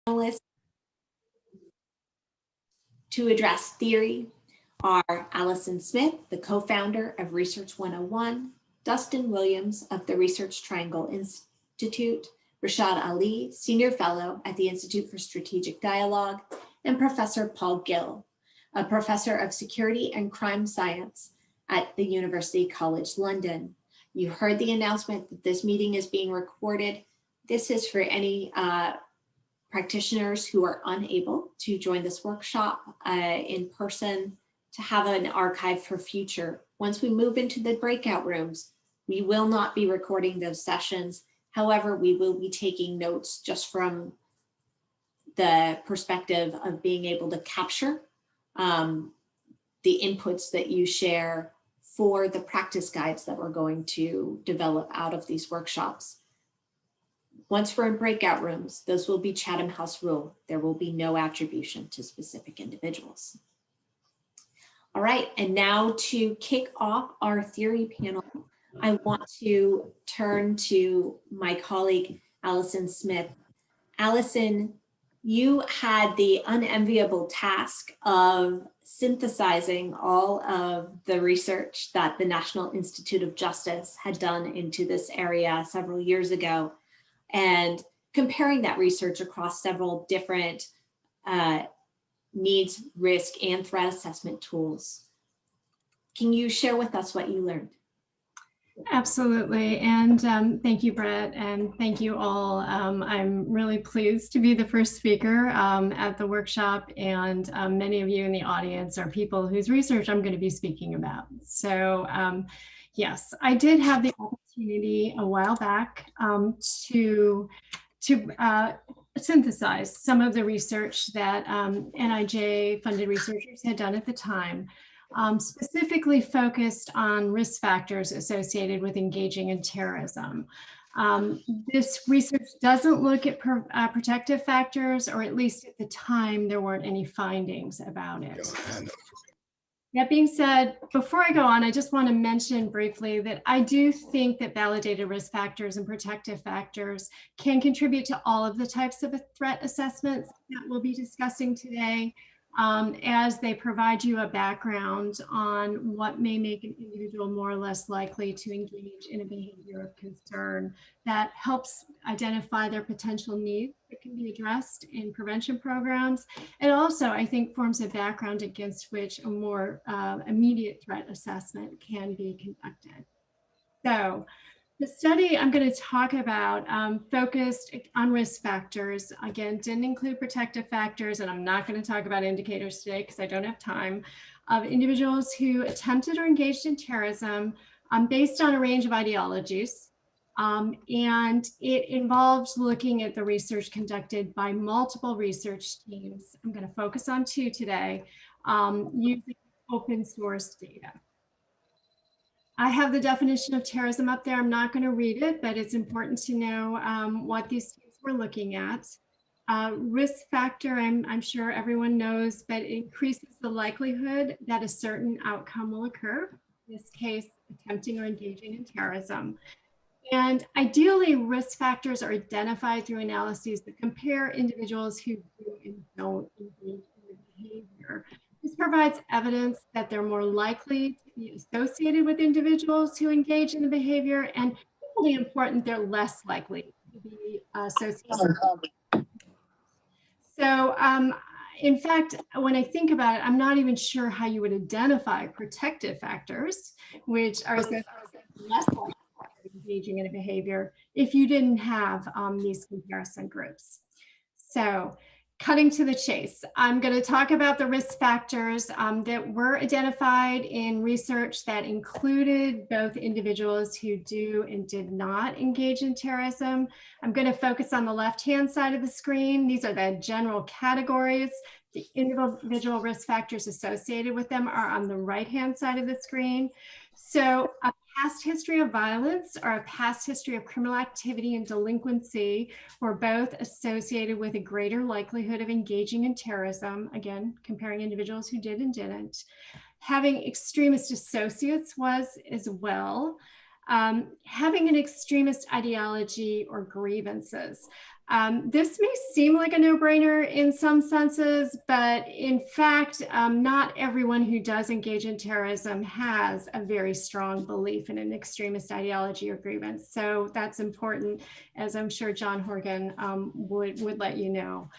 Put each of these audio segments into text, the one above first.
Panelists to address theory are Allison Smith, the co-founder of Research 101, Dustin Williams of the Research Triangle Institute, Rashad Ali, Senior Fellow at the Institute for Strategic Dialogue, and Professor Paul Gill, a Professor of Security and Crime Science at the University College London. You heard the announcement that this meeting is being recorded. This is for any practitioners who are unable to join this workshop in person to have an archive for future. Once we move into the breakout rooms, we will not be recording those sessions. However, we will be taking notes just from the perspective of being able to capture the inputs that you share for the practice guides that we're going to develop out of these workshops. Once we're in breakout rooms, those will be Chatham House rule. There will be no attribution to specific individuals. All right, and now to kick off our theory panel, I want to turn to my colleague, Allison Smith. Allison, you had the unenviable task of synthesizing all of the research that the National Institute of Justice had done into this area several years ago, and comparing that research across several different needs, risk, and threat assessment tools. Can you share with us what you learned? Absolutely, and thank you, Brett, and thank you all. I'm really pleased to be the first speaker at the workshop, and many of you in the audience are people whose research I'm going to be speaking about. So yes, I did have the opportunity a while back to synthesize some of the research that NIJ funded researchers had done at the time. Specifically focused on risk factors associated with engaging in terrorism. This research doesn't look at protective factors, or at least at the time, there weren't any findings about it. That being said, before I go on, I just want to mention briefly that I do think that validated risk factors and protective factors can contribute to all of the types of threat assessments that we'll be discussing today. As they provide you a background on what may make an individual more or less likely to engage in a behavior of concern that helps identify their potential needs that can be addressed in prevention programs. It also, I think, forms a background against which a more immediate threat assessment can be conducted. So, the study I'm going to talk about focused on risk factors. Again, didn't include protective factors, and I'm not going to talk about indicators today because I don't have time, of individuals who attempted or engaged in terrorism based on a range of ideologies. And it involved looking at the research conducted by multiple research teams. I'm going to focus on two today, using open source data. I have the definition of terrorism up there. I'm not going to read it, but it's important to know what these teams were looking at. Risk factor, I'm sure everyone knows, but it increases the likelihood that a certain outcome will occur. In this case, attempting or engaging in terrorism. And ideally, risk factors are identified through analyses that compare individuals who do and don't engage in the behavior. This provides evidence that they're more likely to be associated with individuals who engage in the behavior, and equally important, they're less likely to be associated. So, in fact, when I think about it, I'm not even sure how you would identify protective factors, which are less likely to be engaging in a behavior if you didn't have these comparison groups. So, cutting to the chase, I'm going to talk about the risk factors that were identified in research that included both individuals who do and did not engage in terrorism. I'm going to focus on the left-hand side of the screen. These are the general categories. The individual risk factors associated with them are on the right-hand side of the screen. So a past history of violence or a past history of criminal activity and delinquency were both associated with a greater likelihood of engaging in terrorism, again, comparing individuals who did and didn't. Having extremist associates was as well. Having an extremist ideology or grievances. This may seem like a no-brainer in some senses, but in fact, not everyone who does engage in terrorism has a very strong belief in an extremist ideology or grievance. So that's important, as I'm sure John Horgan would let you know.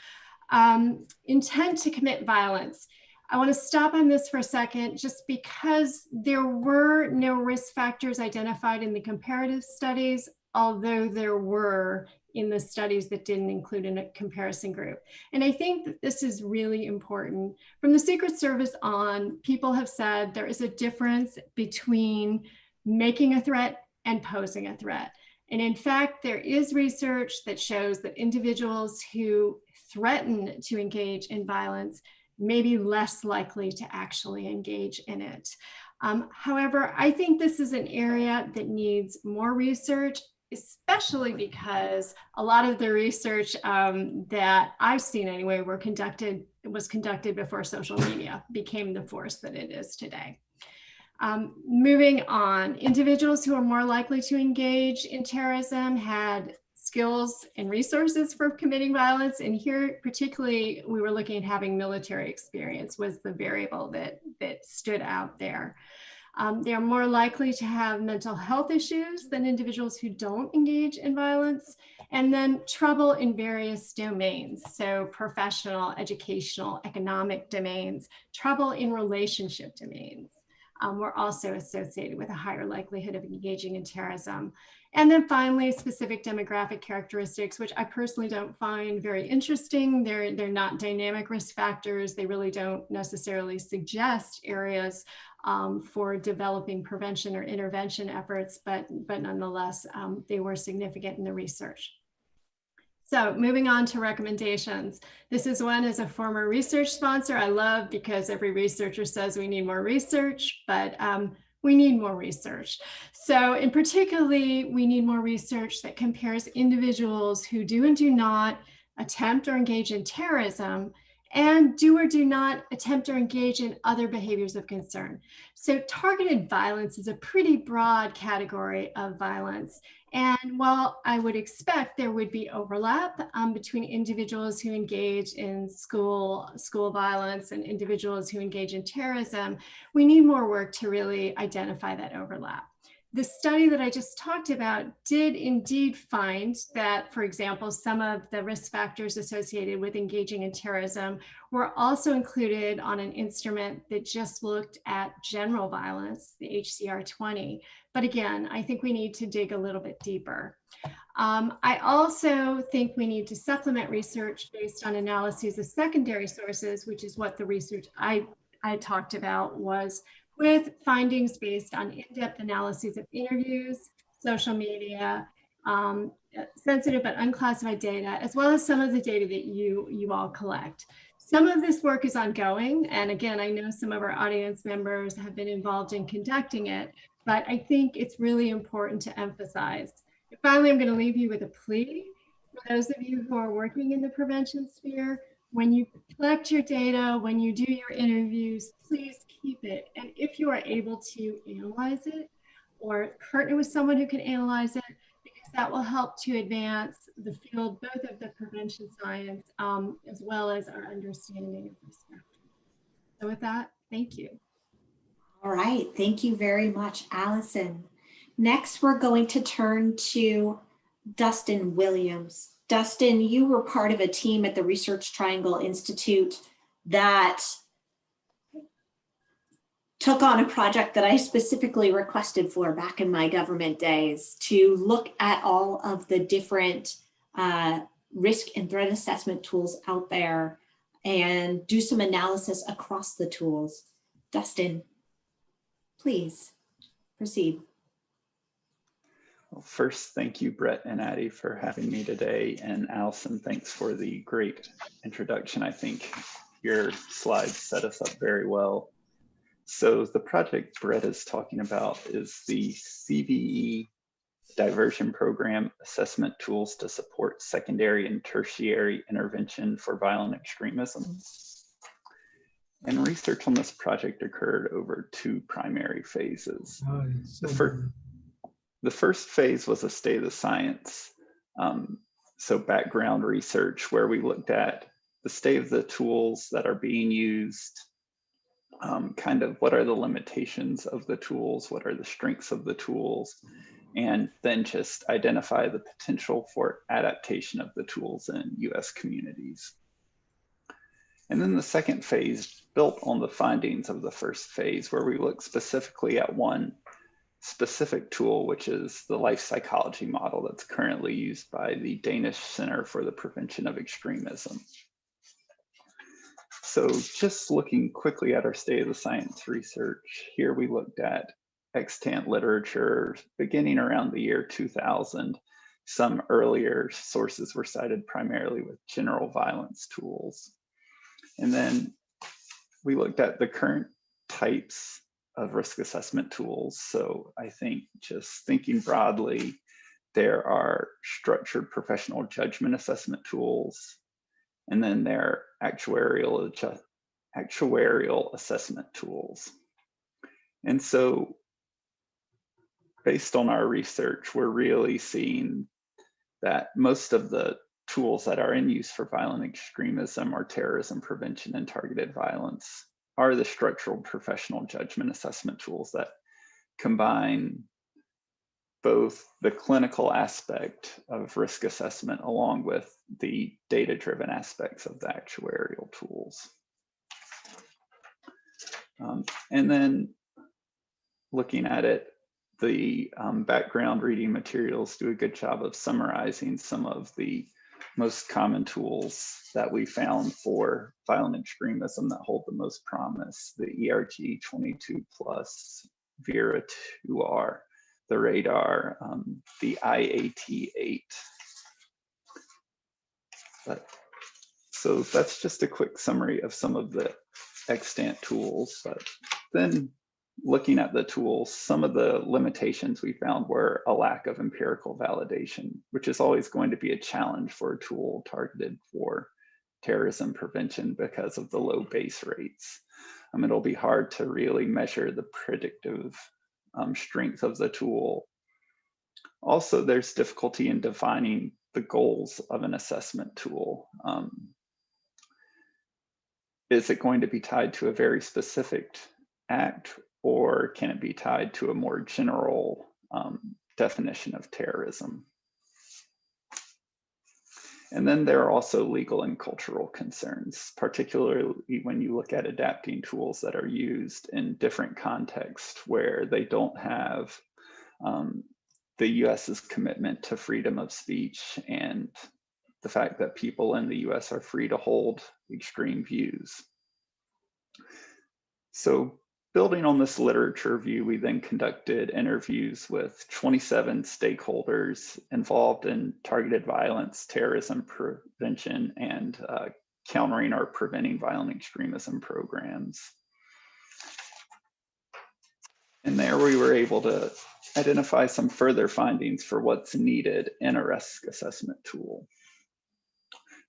Intent to commit violence. I want to stop on this for a second, just because there were no risk factors identified in the comparative studies, although there were in the studies that didn't include a comparison group. And I think that this is really important. From the Secret Service on, people have said there is a difference between making a threat and posing a threat. And in fact, there is research that shows that individuals who threaten to engage in violence may be less likely to actually engage in it. However, I think this is an area that needs more research, especially because a lot of the research that I've seen anyway was conducted before social media became the force that it is today. Moving on, individuals who are more likely to engage in terrorism had skills and resources for committing violence. And here, particularly, we were looking at having military experience was the variable that stood out there. They are more likely to have mental health issues than individuals who don't engage in violence. And then trouble in various domains, so professional, educational, economic domains, trouble in relationship domains were also associated with a higher likelihood of engaging in terrorism. And then finally, specific demographic characteristics, which I personally don't find very interesting. They're not dynamic risk factors. They really don't necessarily suggest areas for developing prevention or intervention efforts, but nonetheless, they were significant in the research. So moving on to recommendations. This is one as a former research sponsor I love, because every researcher says we need more research, but we need more research. So in particularly, we need more research that compares individuals who do and do not attempt or engage in terrorism and do or do not attempt or engage in other behaviors of concern. So targeted violence is a pretty broad category of violence. And while I would expect there would be overlap between individuals who engage in school violence and individuals who engage in terrorism, we need more work to really identify that overlap. The study that I just talked about did indeed find that, for example, some of the risk factors associated with engaging in terrorism were also included on an instrument that just looked at general violence, the HCR20. But again, I think we need to dig a little bit deeper. I also think we need to supplement research based on analyses of secondary sources, which is what the research I talked about was, with findings based on in-depth analyses of interviews, social media, sensitive but unclassified data, as well as some of the data that you all collect. Some of this work is ongoing, and again, I know some of our audience members have been involved in conducting it, but I think it's really important to emphasize. Finally, I'm going to leave you with a plea for those of you who are working in the prevention sphere. When you collect your data, when you do your interviews, please keep it. And if you are able to analyze it or partner with someone who can analyze it, because that will help to advance the field, both of the prevention science, as well as our understanding of risk factors. So with that, thank you. All right, thank you very much, Allison. Next, we're going to turn to Dustin Williams. Dustin, you were part of a team at the Research Triangle Institute that took on a project that I specifically requested for back in my government days, to look at all of the different risk and threat assessment tools out there and do some analysis across the tools. Dustin, please proceed. Well, first, thank you, Brett and Addie, for having me today. And Allison, thanks for the great introduction. I think your slides set us up very well. So the project Brett is talking about is the CVE Diversion Program Assessment Tools to Support Secondary and Tertiary Intervention for Violent Extremism. And research on this project occurred over two primary phases. The first phase was a state of the science So background research, where we looked at the state of the tools that are being used, kind of what are the limitations of the tools, what are the strengths of the tools, and then just identify the potential for adaptation of the tools in US communities. And then the second phase built on the findings of the first phase, where we look specifically at one specific tool, which is the life psychology model that's currently used by the Danish Center for the Prevention of Extremism. So just looking quickly at our state of the science research, here we looked at extant literature beginning around the year 2000. Some earlier sources were cited primarily with general violence tools. And then we looked at the current types of risk assessment tools. So I think just thinking broadly, there are structured professional judgment assessment tools, and then there are actuarial assessment tools. And so based on our research, we're really seeing that most of the tools that are in use for violent extremism or terrorism prevention and targeted violence are the structural professional judgment assessment tools that combine both the clinical aspect of risk assessment along with the data-driven aspects of the actuarial tools. And then looking at it, the background reading materials do a good job of summarizing some of the most common tools that we found for violent extremism that hold the most promise: the ERG 22+, VERA 2R, the radar, the IAT8. So that's just a quick summary of some of the extant tools. But then looking at the tools, some of the limitations we found were a lack of empirical validation, which is always going to be a challenge for a tool targeted for terrorism prevention because of the low base rates. It'll be hard to really measure the predictive strength of the tool. Also, there's difficulty in defining the goals of an assessment tool. Is it going to be tied to a very specific act, or can it be tied to a more general definition of terrorism? And then there are also legal and cultural concerns, particularly when you look at adapting tools that are used in different contexts where they don't have the US's commitment to freedom of speech and the fact that people in the US are free to hold extreme views. So building on this literature review, we then conducted interviews with 27 stakeholders involved in targeted violence, terrorism prevention, and countering or preventing violent extremism programs. And there we were able to identify some further findings for what's needed in a risk assessment tool.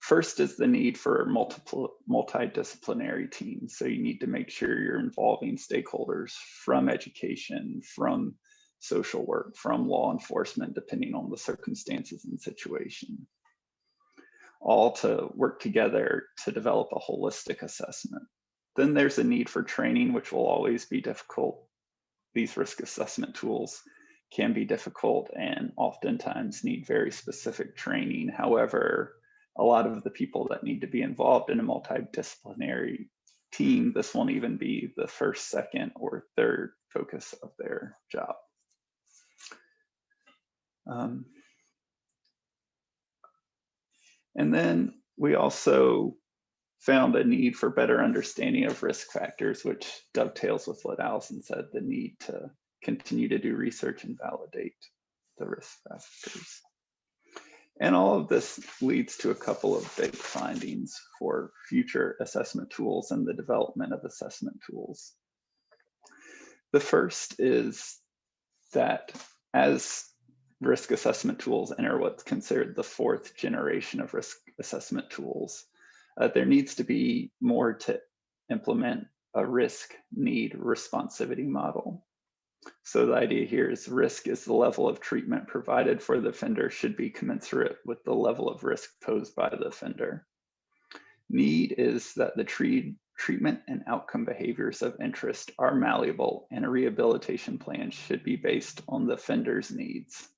First is the need for multidisciplinary teams. So you need to make sure you're involving stakeholders from education, from social work, from law enforcement, depending on the circumstances and situation, all to work together to develop a holistic assessment. Then there's a need for training, which will always be difficult. These risk assessment tools can be difficult and oftentimes need very specific training. However, a lot of the people that need to be involved in a multidisciplinary team, this won't even be the first, second, or third focus of their job. And then we also found a need for better understanding of risk factors, which dovetails with what Allison said, the need to continue to do research and validate the risk factors. And all of this leads to a couple of big findings for future assessment tools and the development of assessment tools. The first is that as risk assessment tools enter what's considered the fourth generation of risk assessment tools, there needs to be more to implement a risk need responsivity model. So the idea here is risk is the level of treatment provided for the offender should be commensurate with the level of risk posed by the offender. Need is that the treatment and outcome behaviors of interest are malleable, and a rehabilitation plan should be based on the offender's needs.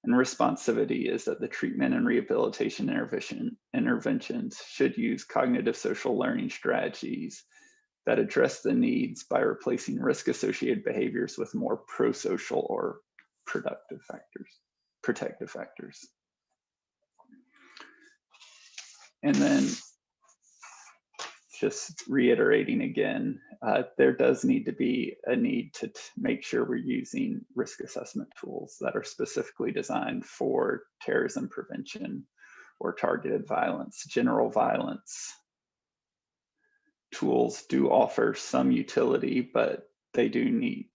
And responsivity is that the treatment and rehabilitation interventions should use cognitive social learning strategies that address the needs by replacing risk-associated behaviors with more pro-social or protective factors. And then just reiterating again, there does need to be a need to make sure we're using risk assessment tools that are specifically designed for terrorism prevention or targeted violence. General violence tools do offer some utility, but they do need.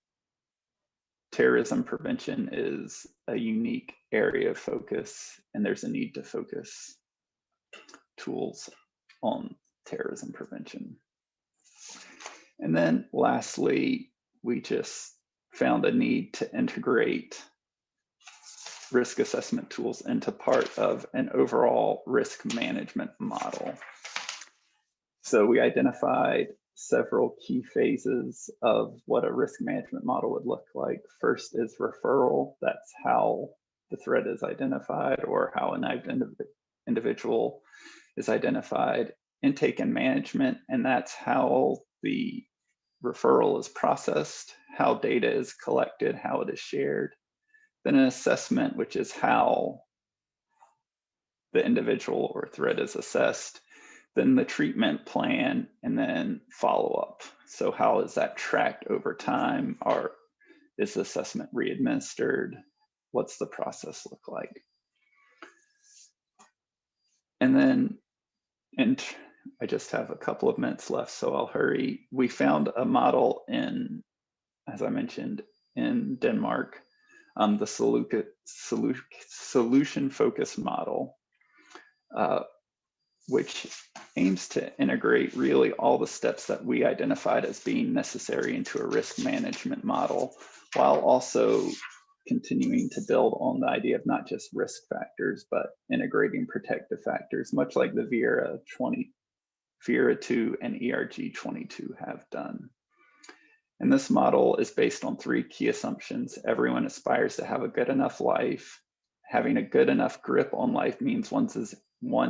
Terrorism prevention is a unique area of focus, and there's a need to focus tools on terrorism prevention. And then lastly, we just found a need to integrate risk assessment tools into part of an overall risk management model. So we identified several key phases of what a risk management model would look like. First is referral. That's how the threat is identified or how an individual is identified. Intake and management, and that's how the referral is processed, how data is collected, how it is shared. Then an assessment, which is how the individual or threat is assessed. Then the treatment plan, and then follow-up. So how is that tracked over time? Or is the assessment re-administered? What's the process look like? And then, and I just have a couple of minutes left, so I'll hurry. We found a model in, as I mentioned, in Denmark, the solution-focused model, which aims to integrate really all the steps that we identified as being necessary into a risk management model, while also continuing to build on the idea of not just risk factors, but integrating protective factors, much like the VERA-2 and ERG-22 have done. And this model is based on 3 key assumptions. Everyone aspires to have a good enough life. Having a good enough grip on life means one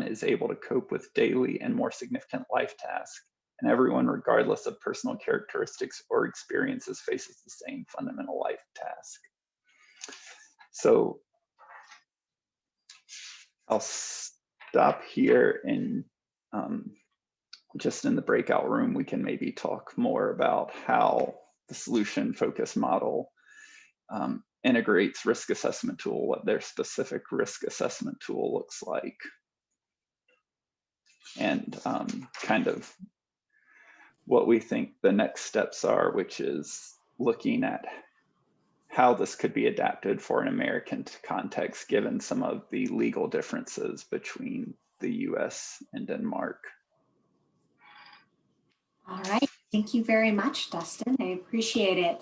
is able to cope with daily and more significant life tasks. And everyone, regardless of personal characteristics or experiences, faces the same fundamental life task. So I'll stop here, and just in the breakout room, we can maybe talk more about how the solution-focused model integrates risk assessment tool, what their specific risk assessment tool looks like, and kind of what we think the next steps are, which is looking at how this could be adapted for an American context, given some of the legal differences between the US and Denmark. All right, thank you very much, Dustin. I appreciate it.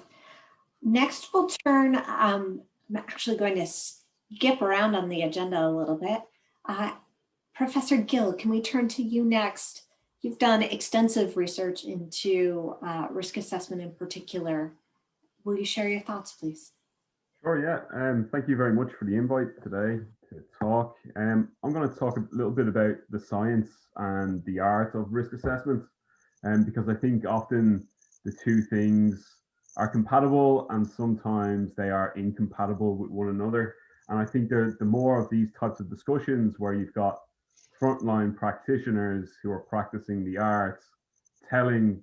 Next, we'll turn, I'm actually going to skip around on the agenda a little bit. Professor Gill, can we turn to you next? You've done extensive research into risk assessment in particular. Will you share your thoughts, please? Sure, yeah. Thank you very much for the invite today to talk. I'm going to talk a little bit about the science and the art of risk assessment, because I think often the two things are compatible and sometimes they are incompatible with one another. And I think the more of these types of discussions where you've got frontline practitioners who are practicing the arts telling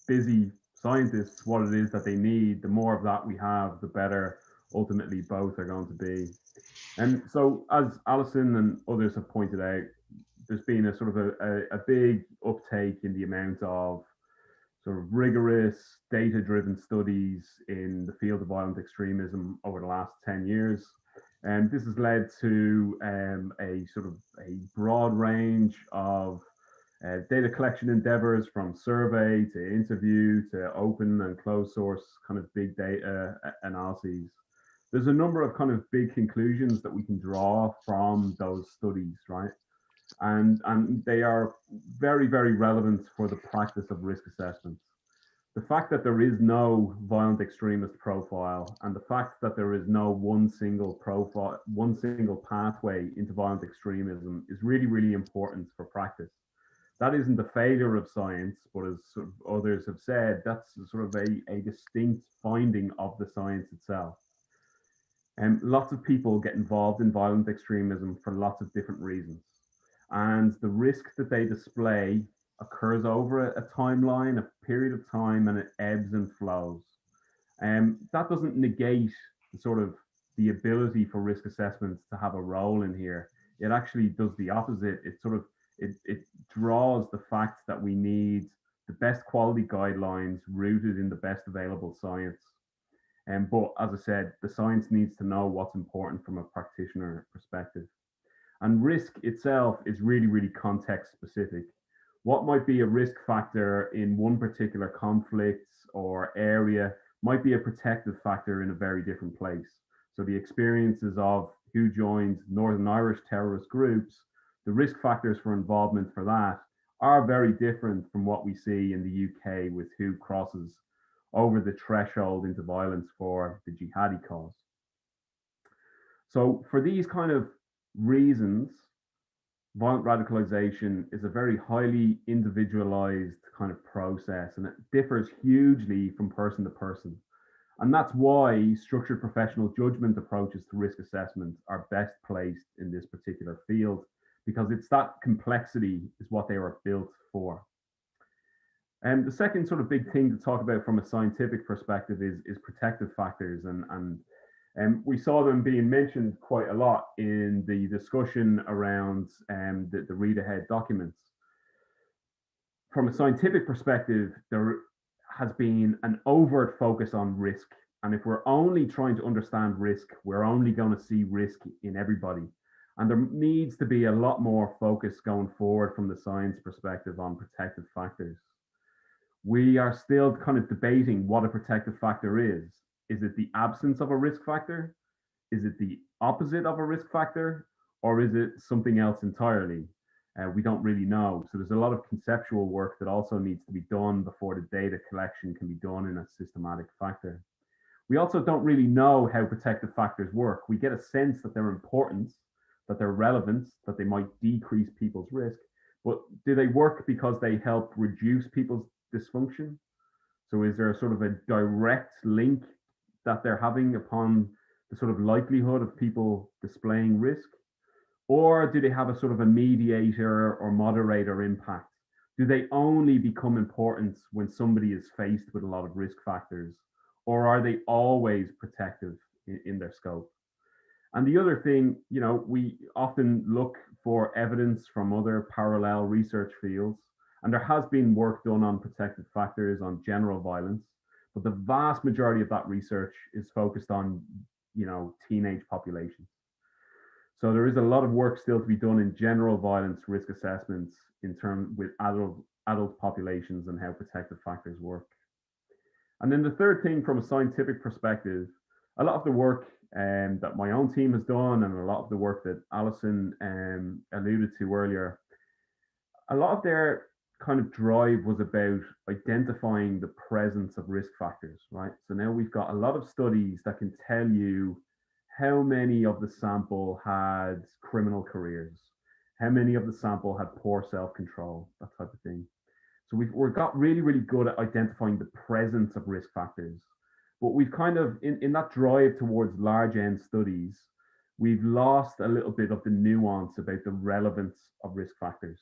busy scientists what it is that they need, the more of that we have, the better ultimately both are going to be. And so, as Alison and others have pointed out, there's been a sort of a big uptake in the amount of sort of rigorous data-driven studies in the field of violent extremism over the last 10 years. And this has led to a sort of a broad range of Data collection endeavors from survey to interview to open and closed source kind of big data analyses. There's a number of kind of big conclusions that we can draw from those studies, right? And they are very, very relevant for the practice of risk assessment. The fact that there is no violent extremist profile and the fact that there is no one single profile, one single pathway into violent extremism is really, really important for practice. That isn't a failure of science, but as sort of others have said, that's sort of a distinct finding of the science itself. And lots of people get involved in violent extremism for lots of different reasons. And the risk that they display occurs over a timeline, a period of time, and it ebbs and flows. That doesn't negate the ability for risk assessments to have a role in here. It actually does the opposite. It draws the fact that we need the best quality guidelines rooted in the best available science. But as I said, the science needs to know what's important from a practitioner perspective. And risk itself is really, really context specific. What might be a risk factor in one particular conflict or area might be a protective factor in a very different place. So the experiences of who joined Northern Irish terrorist groups, the risk factors for involvement for that are very different from what we see in the UK with who crosses over the threshold into violence for the jihadi cause. So for these kind of reasons, violent radicalization is a very highly individualized kind of process, and it differs hugely from person to person. And that's why structured professional judgment approaches to risk assessment are best placed in this particular field, because it's that complexity is what they were built for. And the second sort of big thing to talk about from a scientific perspective is protective factors, and we saw them being mentioned quite a lot in the discussion around the read ahead documents. From a scientific perspective, there has been an overt focus on risk. And if we're only trying to understand risk, we're only going to see risk in everybody. And there needs to be a lot more focus going forward from the science perspective on protective factors. We are still kind of debating what a protective factor is. Is it the absence of a risk factor? Is it the opposite of a risk factor? Or is it something else entirely? We don't really know. So there's a lot of conceptual work that also needs to be done before the data collection can be done in a systematic factor. We also don't really know how protective factors work. We get a sense that they're important, that they're relevant, that they might decrease people's risk, but do they work because they help reduce people's dysfunction? So is there a sort of a direct link that they're having upon the sort of likelihood of people displaying risk? Or do they have a sort of a mediator or moderator impact? Do they only become important when somebody is faced with a lot of risk factors? Or are they always protective in their scope? And the other thing, we often look for evidence from other parallel research fields, and there has been work done on protective factors on general violence, but the vast majority of that research is focused on, teenage populations. So there is a lot of work still to be done in general violence risk assessments in terms with adult populations and how protective factors work. And then the third thing from a scientific perspective, a lot of the work that my own team has done and a lot of the work that Alison alluded to earlier, a lot of their kind of drive was about identifying the presence of risk factors, right? So now we've got a lot of studies that can tell you how many of the sample had criminal careers, how many of the sample had poor self-control, that type of thing. So we've got really, really good at identifying the presence of risk factors. But we've kind of, in that drive towards large N studies, we've lost a little bit of the nuance about the relevance of risk factors.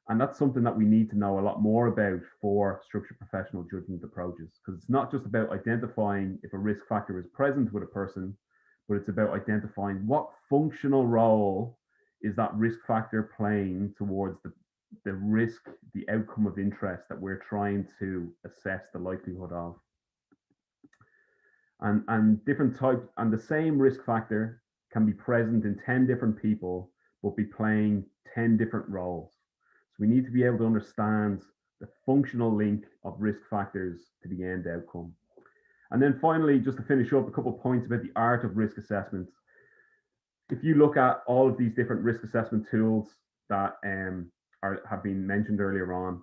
And that's something that we need to know a lot more about for structured professional judgment approaches, because it's not just about identifying if a risk factor is present with a person, but it's about identifying what functional role is that risk factor playing towards the risk, the outcome of interest that we're trying to assess the likelihood of. And different types, and the same risk factor can be present in 10 different people, but be playing 10 different roles. So we need to be able to understand the functional link of risk factors to the end outcome. And then finally, just to finish up, a couple of points about the art of risk assessment. If you look at all of these different risk assessment tools that have been mentioned earlier on,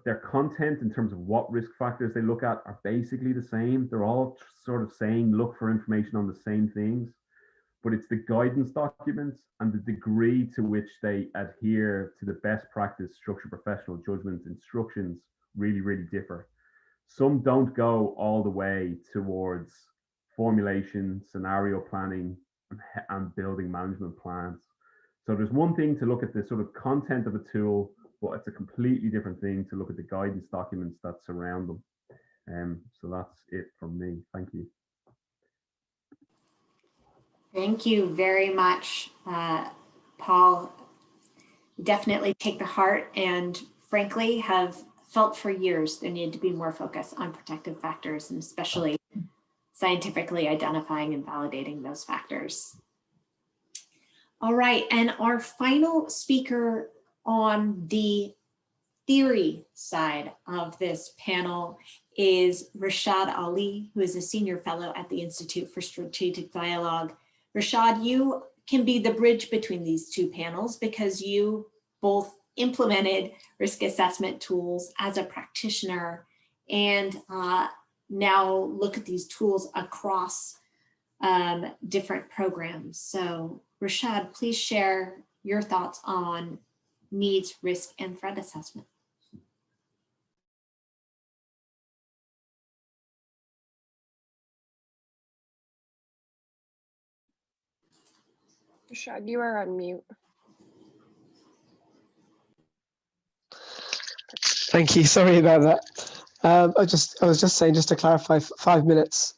their content in terms of what risk factors they look at are basically the same. They're all sort of saying look for information on the same things, but it's the guidance documents and the degree to which they adhere to the best practice structured professional judgment instructions really, really differ. Some don't go all the way towards formulation, scenario planning, and building management plans. So there's one thing to look at the sort of content of a tool, but it's a completely different thing to look at the guidance documents that surround them. So that's it from me. Thank you. Thank you very much, Paul. Definitely take the heart, and frankly have felt for years there needed to be more focus on protective factors, and especially scientifically identifying and validating those factors. All right, and our final speaker on the theory side of this panel is Rashad Ali, who is a senior fellow at the Institute for Strategic Dialogue. Rashad, you can be the bridge between these two panels because you both implemented risk assessment tools as a practitioner and now look at these tools across different programs. So Rashad, please share your thoughts on needs, risk, and threat assessment. Rashad, you are on mute. Thank you. Sorry about that. I was just saying, just to clarify, 5 minutes.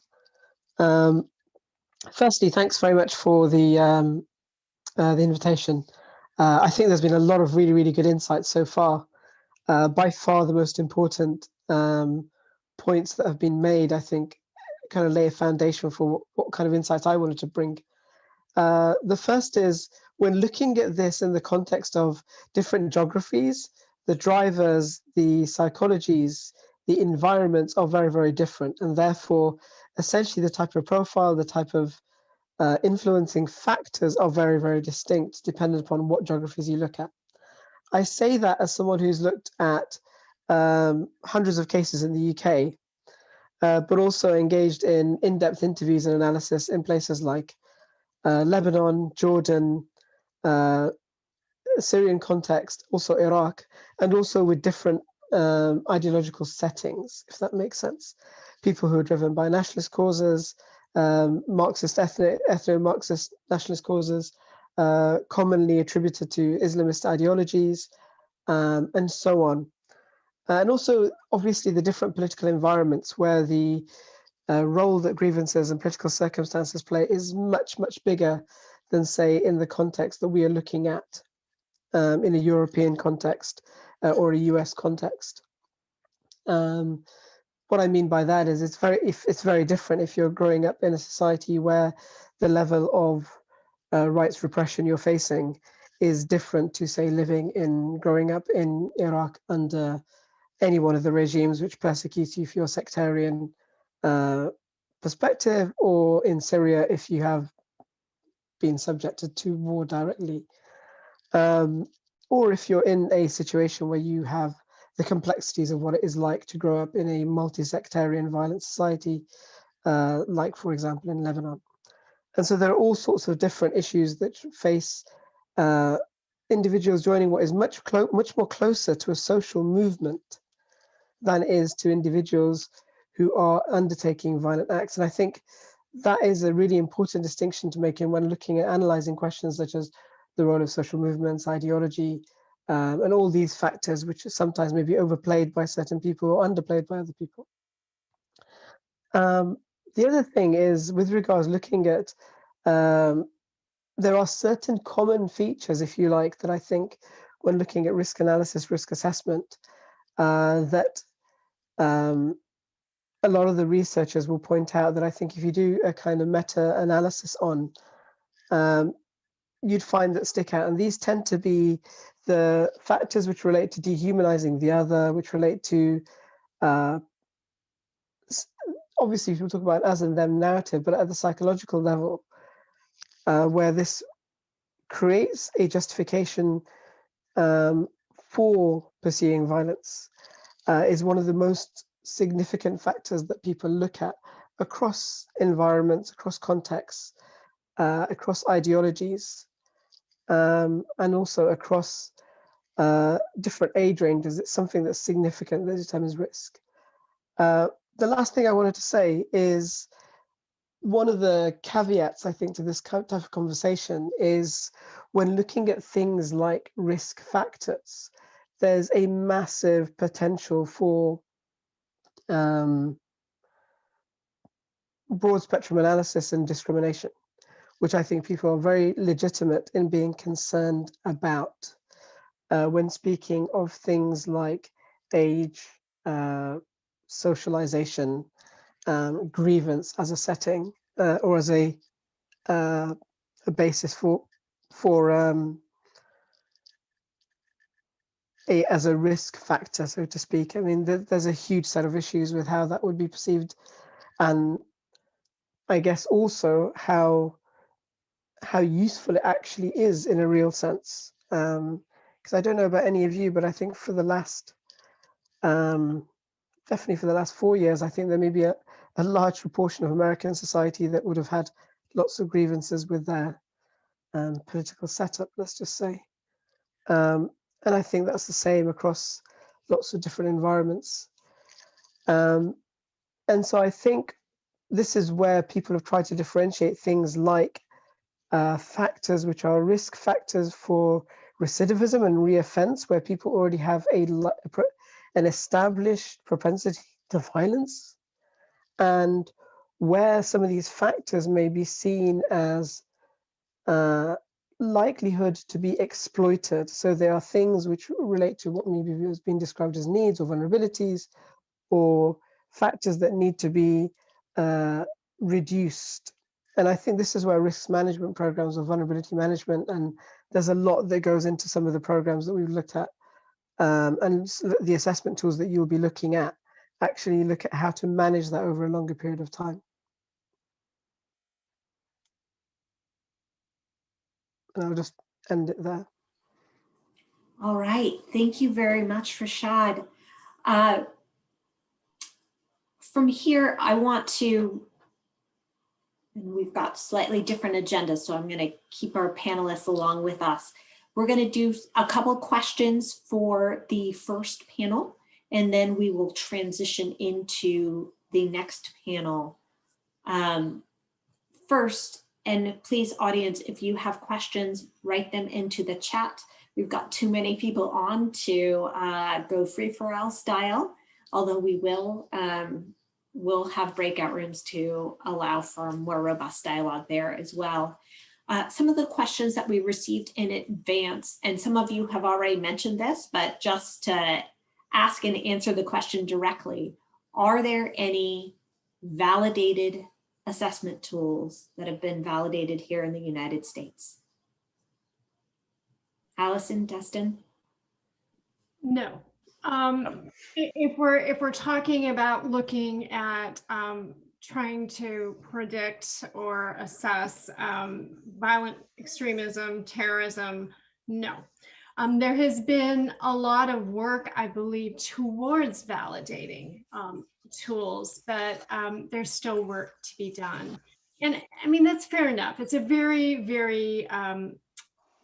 Firstly, thanks very much for the invitation. I think there's been a lot of really, really good insights so far. By far, the most important points that have been made, I think, kind of lay a foundation for what kind of insights I wanted to bring. The first is, when looking at this in the context of different geographies, the drivers, the psychologies, the environments are very, very different. And therefore, essentially the type of profile, the type of influencing factors are very, very distinct depending upon what geographies you look at. I say that as someone who's looked at hundreds of cases in the UK, but also engaged in in-depth interviews and analysis in places like Lebanon, Jordan, Syrian context, also Iraq, and also with different ideological settings, if that makes sense. People who are driven by nationalist causes, Marxist, ethno-Marxist nationalist causes, commonly attributed to Islamist ideologies, and so on. And also, obviously, the different political environments where the role that grievances and political circumstances play is much, much bigger than, say, in the context that we are looking at in a European context or a US context. What I mean by that is it's very different if you're growing up in a society where the level of rights repression you're facing is different to, say, growing up in Iraq under any one of the regimes which persecutes you for your sectarian perspective, or in Syria if you have been subjected to war directly. Or if you're in a situation where you have the complexities of what it is like to grow up in a multi-sectarian violent society, like, for example, in Lebanon. And so there are all sorts of different issues that face individuals joining what is much more closer to a social movement than it is to individuals who are undertaking violent acts. And I think that is a really important distinction to make when looking at analyzing questions such as the role of social movements, ideology, and all these factors which sometimes may be overplayed by certain people or underplayed by other people. The other thing is, with regards looking at, there are certain common features, if you like, that I think when looking at risk analysis, risk assessment, that a lot of the researchers will point out that I think if you do a kind of meta-analysis on, you'd find that stick out. And these tend to be the factors which relate to dehumanizing the other, which relate to, obviously we'll talk about us and them narrative, but at the psychological level, where this creates a justification for pursuing violence, is one of the most significant factors that people look at across environments, across contexts, across ideologies, and also across different age ranges. It's something that's significant that determines risk. The last thing I wanted to say is one of the caveats, I think, to this type of conversation is when looking at things like risk factors, there's a massive potential for broad spectrum analysis and discrimination, which I think people are very legitimate in being concerned about when speaking of things like age, socialization, grievance as a setting, or as a basis for as a risk factor, so to speak. I mean, there's a huge set of issues with how that would be perceived, and I guess also how useful it actually is in a real sense. Because I don't know about any of you, but I think for the last definitely for the last 4 years, I think there may be a large proportion of American society that would have had lots of grievances with their political setup, let's just say. And I think that's the same across lots of different environments. And so I think this is where people have tried to differentiate things like factors which are risk factors for recidivism and reoffense, where people already have an established propensity to violence, and where some of these factors may be seen as likelihood to be exploited. So there are things which relate to what maybe has been described as needs or vulnerabilities, or factors that need to be reduced. And I think this is where risk management programs or vulnerability management, and there's a lot that goes into some of the programs that we've looked at, and the assessment tools that you'll be looking at actually look at how to manage that over a longer period of time. And I'll just end it there. All right, thank you very much, Rashad. From here, I want to, and we've got slightly different agendas, so I'm going to keep our panelists along with us. We're going to do a couple questions for the first panel, and then we will transition into the next panel. First, and please, audience, if you have questions, write them into the chat. We've got too many people on to go free-for-all style, although we will we'll have breakout rooms to allow for more robust dialogue there as well. Some of the questions that we received in advance, and some of you have already mentioned this, but just to ask and answer the question directly, are there any validated assessment tools that have been validated here in the United States? Allison, Dustin? No. If we're talking about looking at trying to predict or assess violent extremism, terrorism, no. There has been a lot of work, I believe, towards validating tools, but there's still work to be done. And I mean, that's fair enough. It's a very, very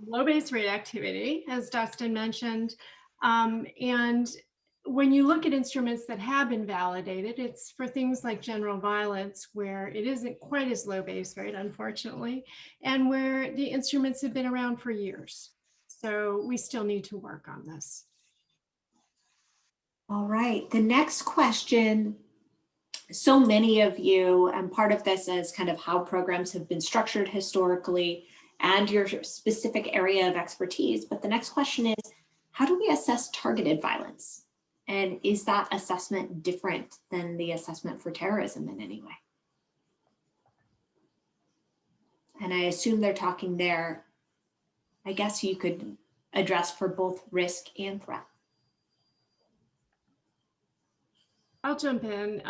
low base rate activity, as Dustin mentioned. And when you look at instruments that have been validated, it's for things like general violence, where it isn't quite as low base rate, unfortunately, and where the instruments have been around for years. So we still need to work on this. All right, the next question. So many of you, and part of this is kind of how programs have been structured historically and your specific area of expertise. But the next question is, how do we assess targeted violence? And is that assessment different than the assessment for terrorism in any way? And I assume they're talking there I guess you could address for both risk and threat. I'll jump in.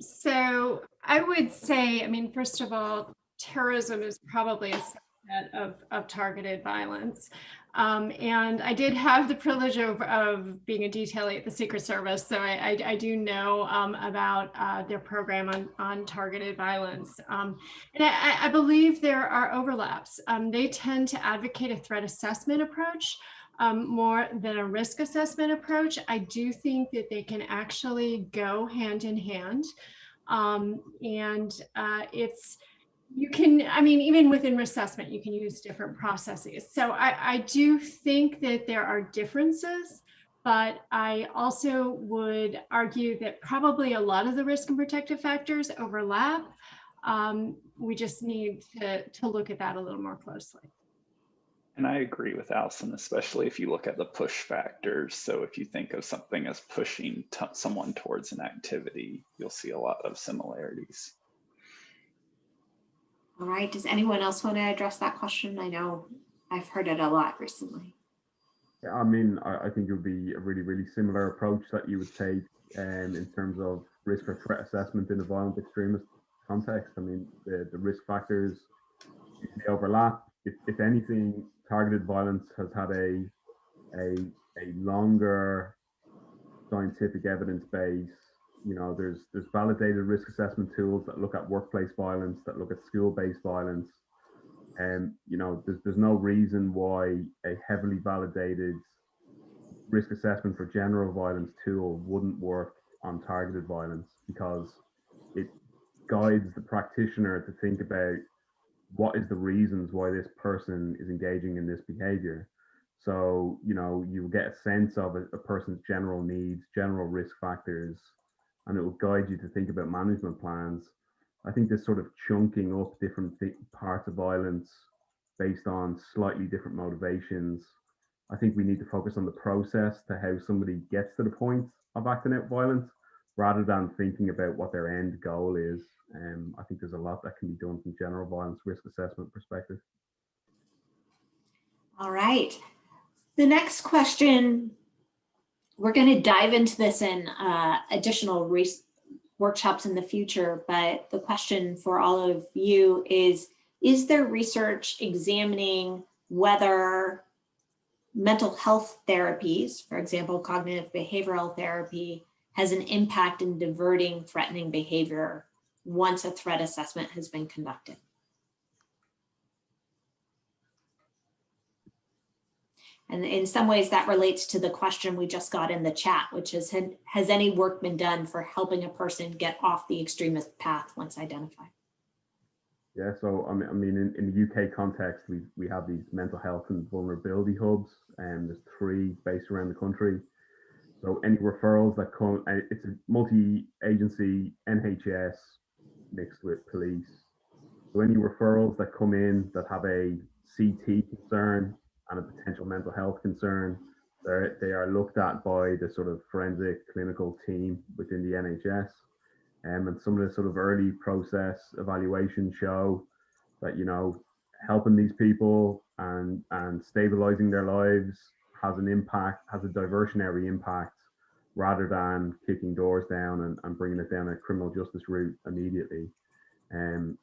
So I would say, I mean, first of all, terrorism is probably a subset of targeted violence. And I did have the privilege of being a detailee at the Secret Service, so I do know about their program on targeted violence. And I believe there are overlaps. They tend to advocate a threat assessment approach more than a risk assessment approach. I do think that they can actually go hand in hand. You can, I mean, even within risk assessment, you can use different processes. So I do think that there are differences, but I also would argue that probably a lot of the risk and protective factors overlap. We just need to look at that a little more closely. And I agree with Allison, especially if you look at the push factors. So if you think of something as pushing someone towards an activity, you'll see a lot of similarities. All right, does anyone else want to address that question? I know I've heard it a lot recently. Yeah, I mean, I think it would be a really, really similar approach that you would take in terms of risk or threat assessment in a violent extremist context. I mean, the risk factors usually overlap. If anything, targeted violence has had a longer scientific evidence base. You know, there's validated risk assessment tools that look at workplace violence, that look at school-based violence. And you know, there's no reason why a heavily validated risk assessment for general violence tool wouldn't work on targeted violence, because it guides the practitioner to think about what is the reasons why this person is engaging in this behavior. So, you know, you get a sense of a person's general needs, general risk factors, and it will guide you to think about management plans. I think this sort of chunking up different parts of violence based on slightly different motivations. I think we need to focus on the process to how somebody gets to the point of acting out violence, rather than thinking about what their end goal is. I think there's a lot that can be done from general violence risk assessment perspective. All right. The next question, we're going to dive into this in additional workshops in the future, but the question for all of you is there research examining whether mental health therapies, for example, cognitive behavioral therapy, has an impact in diverting threatening behavior once a threat assessment has been conducted? And in some ways that relates to the question we just got in the chat, which is, has any work been done for helping a person get off the extremist path once identified? Yeah, so I mean, in the UK context, we have these mental health and vulnerability hubs, and there's 3 based around the country. So any referrals that come, it's a multi-agency NHS mixed with police. So any referrals that come in that have a CT concern and a potential mental health concern, they are looked at by the sort of forensic clinical team within the NHS. And some of the sort of early process evaluations show that, you know, helping these people and stabilizing their lives has an impact, has a diversionary impact, rather than kicking doors down and bringing it down a criminal justice route immediately.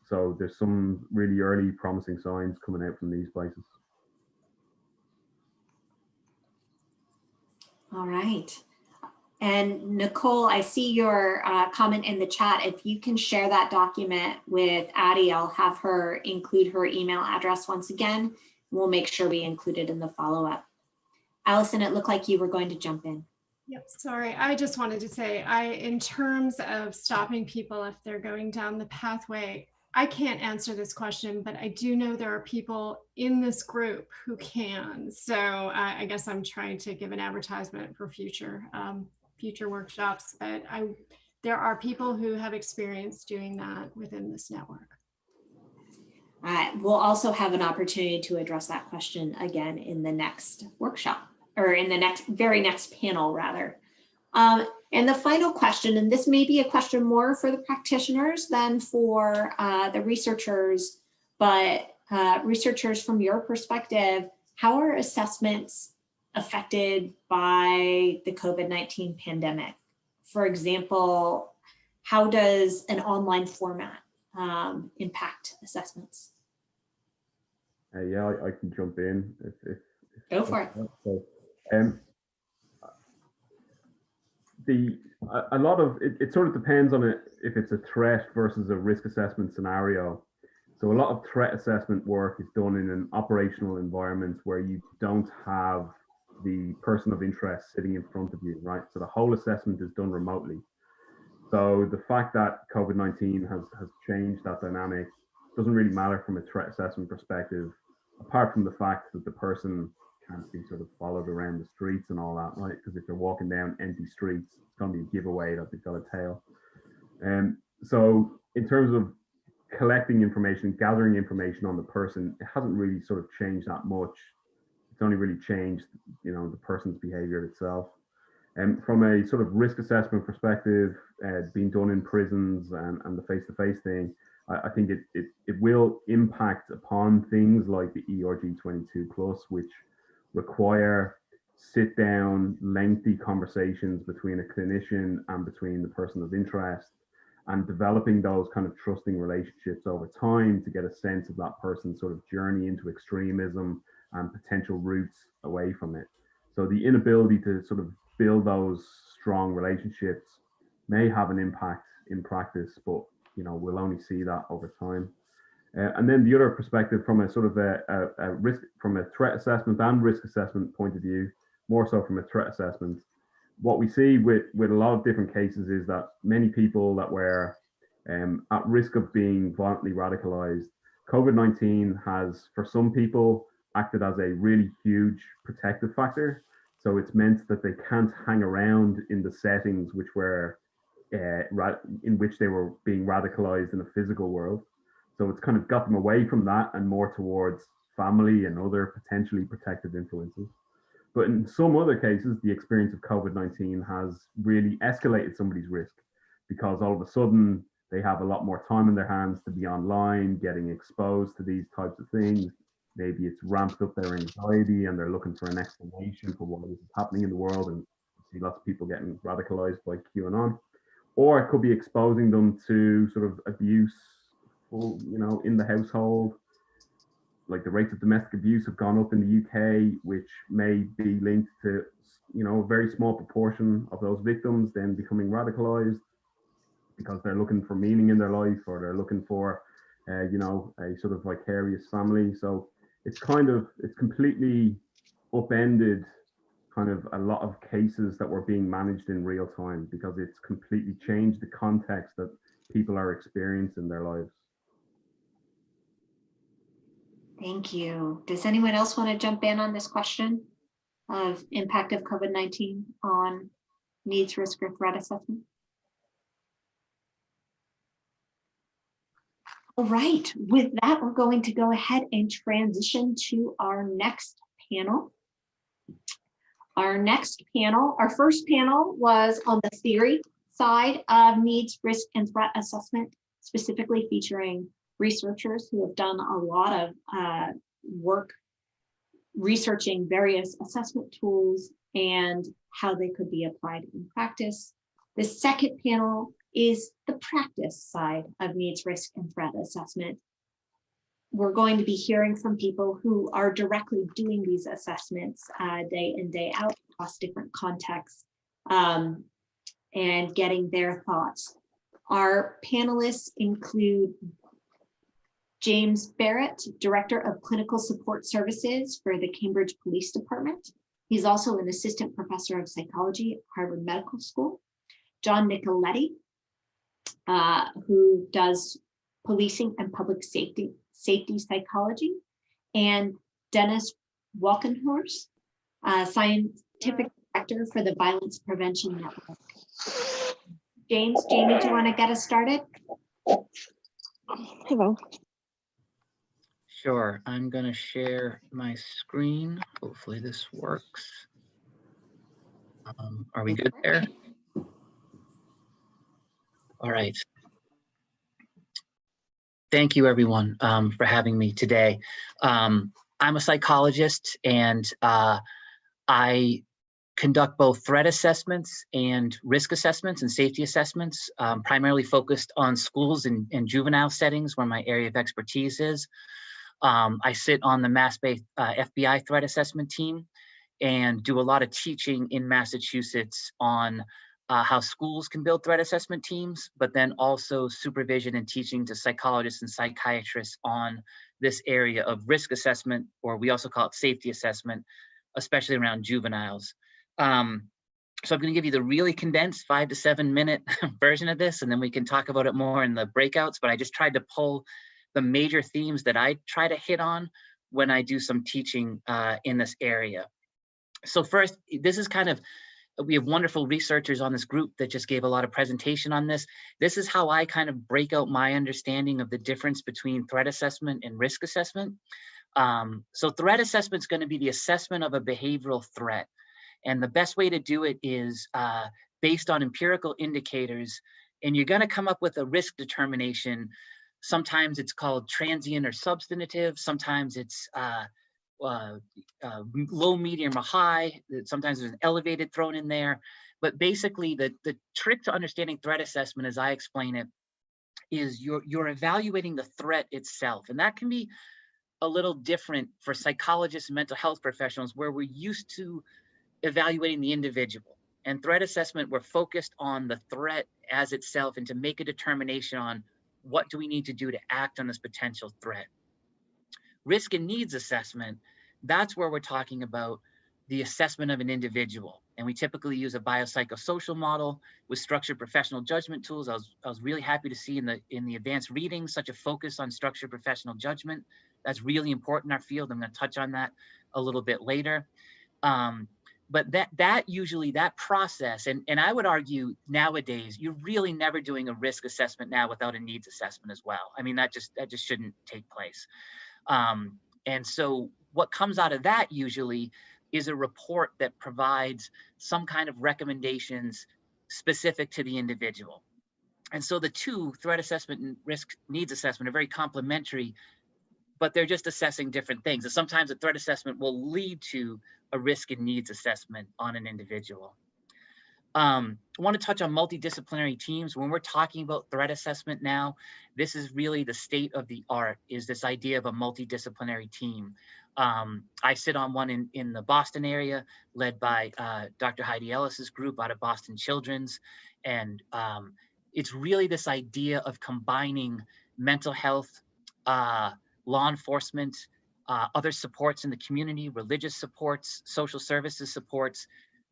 So there's some really early promising signs coming out from these places. All right. And Nicole, I see your comment in the chat. If you can share that document with Addie, I'll have her include her email address once again. We'll make sure we include it in the follow-up. Allison, it looked like you were going to jump in. Yep, sorry. I just wanted to say, in terms of stopping people if they're going down the pathway, I can't answer this question, but I do know there are people in this group who can. So I guess I'm trying to give an advertisement for future workshops, but there are people who have experience doing that within this network. We'll also have an opportunity to address that question again in the next workshop, or in the very next panel rather. And the final question, and this may be a question more for the practitioners than for the researchers, but researchers, from your perspective, how are assessments affected by the COVID-19 pandemic? For example, how does an online format impact assessments? Yeah, I can jump in. If Go for it. So, a lot of it sort of depends on if it's a threat versus a risk assessment scenario. So a lot of threat assessment work is done in an operational environment where you don't have the person of interest sitting in front of you, right? So the whole assessment is done remotely. So the fact that COVID-19 has changed that dynamic doesn't really matter from a threat assessment perspective, apart from the fact that the person can't be sort of followed around the streets and all that, right? Because if they're walking down empty streets, it's going to be a giveaway that they've got a tail. So in terms of collecting information, gathering information on the person, it hasn't really sort of changed that much. It's only really changed, the person's behavior itself. And from a sort of risk assessment perspective, being done in prisons and the face-to-face thing, I think it will impact upon things like the ERG 22+, which require sit-down, lengthy conversations between a clinician and between the person of interest, and developing those kind of trusting relationships over time to get a sense of that person's sort of journey into extremism and potential routes away from it. So the inability to sort of build those strong relationships may have an impact in practice, but we'll only see that over time. And then the other perspective from a sort of a risk, from a threat assessment and risk assessment point of view, more so from a threat assessment, what we see with a lot of different cases is that many people that were at risk of being violently radicalized, COVID-19 has, for some people, acted as a really huge protective factor. So it's meant that they can't hang around in the settings which were in which they were being radicalized in a physical world. So it's kind of got them away from that and more towards family and other potentially protective influences. But in some other cases, the experience of COVID-19 has really escalated somebody's risk, because all of a sudden they have a lot more time in their hands to be online, getting exposed to these types of things. Maybe it's ramped up their anxiety and they're looking for an explanation for what is happening in the world, and you see lots of people getting radicalized by QAnon. Or it could be exposing them to sort of abuse, in the household. Like the rates of domestic abuse have gone up in the UK, which may be linked to, a very small proportion of those victims then becoming radicalized because they're looking for meaning in their life, or they're looking for, a sort of vicarious family. So it's completely upended kind of a lot of cases that were being managed in real time, because it's completely changed the context that people are experiencing their lives. Thank you. Does anyone else want to jump in on this question of impact of COVID-19 on needs, risk, or threat assessment? All right, with that, we're going to go ahead and transition to our next panel. Our first panel was on the theory side of needs, risk, and threat assessment, specifically featuring researchers who have done a lot of work researching various assessment tools and how they could be applied in practice. The second panel is the practice side of needs, risk, and threat assessment. We're going to be hearing from people who are directly doing these assessments day in, day out across different contexts, and getting their thoughts. Our panelists include James Barrett, Director of Clinical Support Services for the Cambridge Police Department. He's also an Assistant Professor of Psychology at Harvard Medical School. John Nicoletti, who does policing and public safety psychology, and Dennis Walkenhorst, Scientific Director for the Violence Prevention Network. Jamie, do you want to get us started? Hello. Sure, I'm going to share my screen. Hopefully this works. Are we good there? All right. Thank you, everyone, for having me today. I'm a psychologist, and I conduct both threat assessments and risk assessments and safety assessments, primarily focused on schools and juvenile settings where my area of expertise is. I sit on the Mass Bay FBI threat assessment team and do a lot of teaching in Massachusetts on how schools can build threat assessment teams, but then also supervision and teaching to psychologists and psychiatrists on this area of risk assessment, or we also call it safety assessment, especially around juveniles. So I'm going to give you the really condensed 5 to 7 minute version of this, and then we can talk about it more in the breakouts, but I just tried to pull the major themes that I try to hit on when I do some teaching in this area. So first, this is kind of, we have wonderful researchers on this group that just gave a lot of presentation on this. This is how I kind of break out my understanding of the difference between threat assessment and risk assessment. So threat assessment is going to be the assessment of a behavioral threat. And the best way to do it is based on empirical indicators, and you're going to come up with a risk determination. Sometimes it's called transient or substantive. Sometimes it's low, medium, or high. Sometimes there's an elevated thrown in there. But basically, the trick to understanding threat assessment, as I explain it, is you're evaluating the threat itself. And that can be a little different for psychologists and mental health professionals, where we're used to evaluating the individual. And threat assessment, we're focused on the threat as itself and to make a determination on what do we need to do to act on this potential threat. Risk and needs assessment, that's where we're talking about the assessment of an individual. And we typically use a biopsychosocial model with structured professional judgment tools. I was really happy to see in the advanced reading such a focus on structured professional judgment. That's really important in our field. I'm going to touch on that a little bit later. But that usually, that process, and I would argue nowadays, you're really never doing a risk assessment now without a needs assessment as well. I mean, that just shouldn't take place. And so what comes out of that usually is a report that provides some kind of recommendations specific to the individual. And so the two, threat assessment and risk needs assessment, are very complementary, but they're just assessing different things. And sometimes a threat assessment will lead to a risk and needs assessment on an individual. I want to touch on multidisciplinary teams. When we're talking about threat assessment now, this is really the state of the art, is this idea of a multidisciplinary team. I sit on one in the Boston area, led by Dr. Heidi Ellis's group out of Boston Children's. And it's really this idea of combining mental health, law enforcement, other supports in the community, religious supports, social services supports,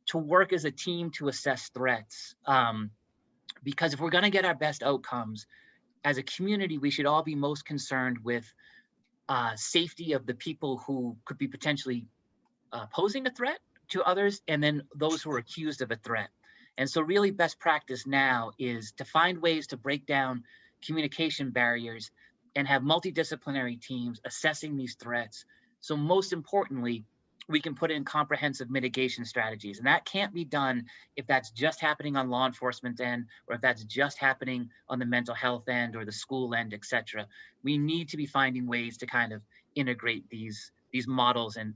to work as a team to assess threats. Because if we're going to get our best outcomes as a community, we should all be most concerned with safety of the people who could be potentially posing a threat to others, and then those who are accused of a threat. And so really best practice now is to find ways to break down communication barriers and have multidisciplinary teams assessing these threats. So most importantly, we can put in comprehensive mitigation strategies. And that can't be done if that's just happening on law enforcement end, or if that's just happening on the mental health end or the school end, et cetera. We need to be finding ways to kind of integrate these models. And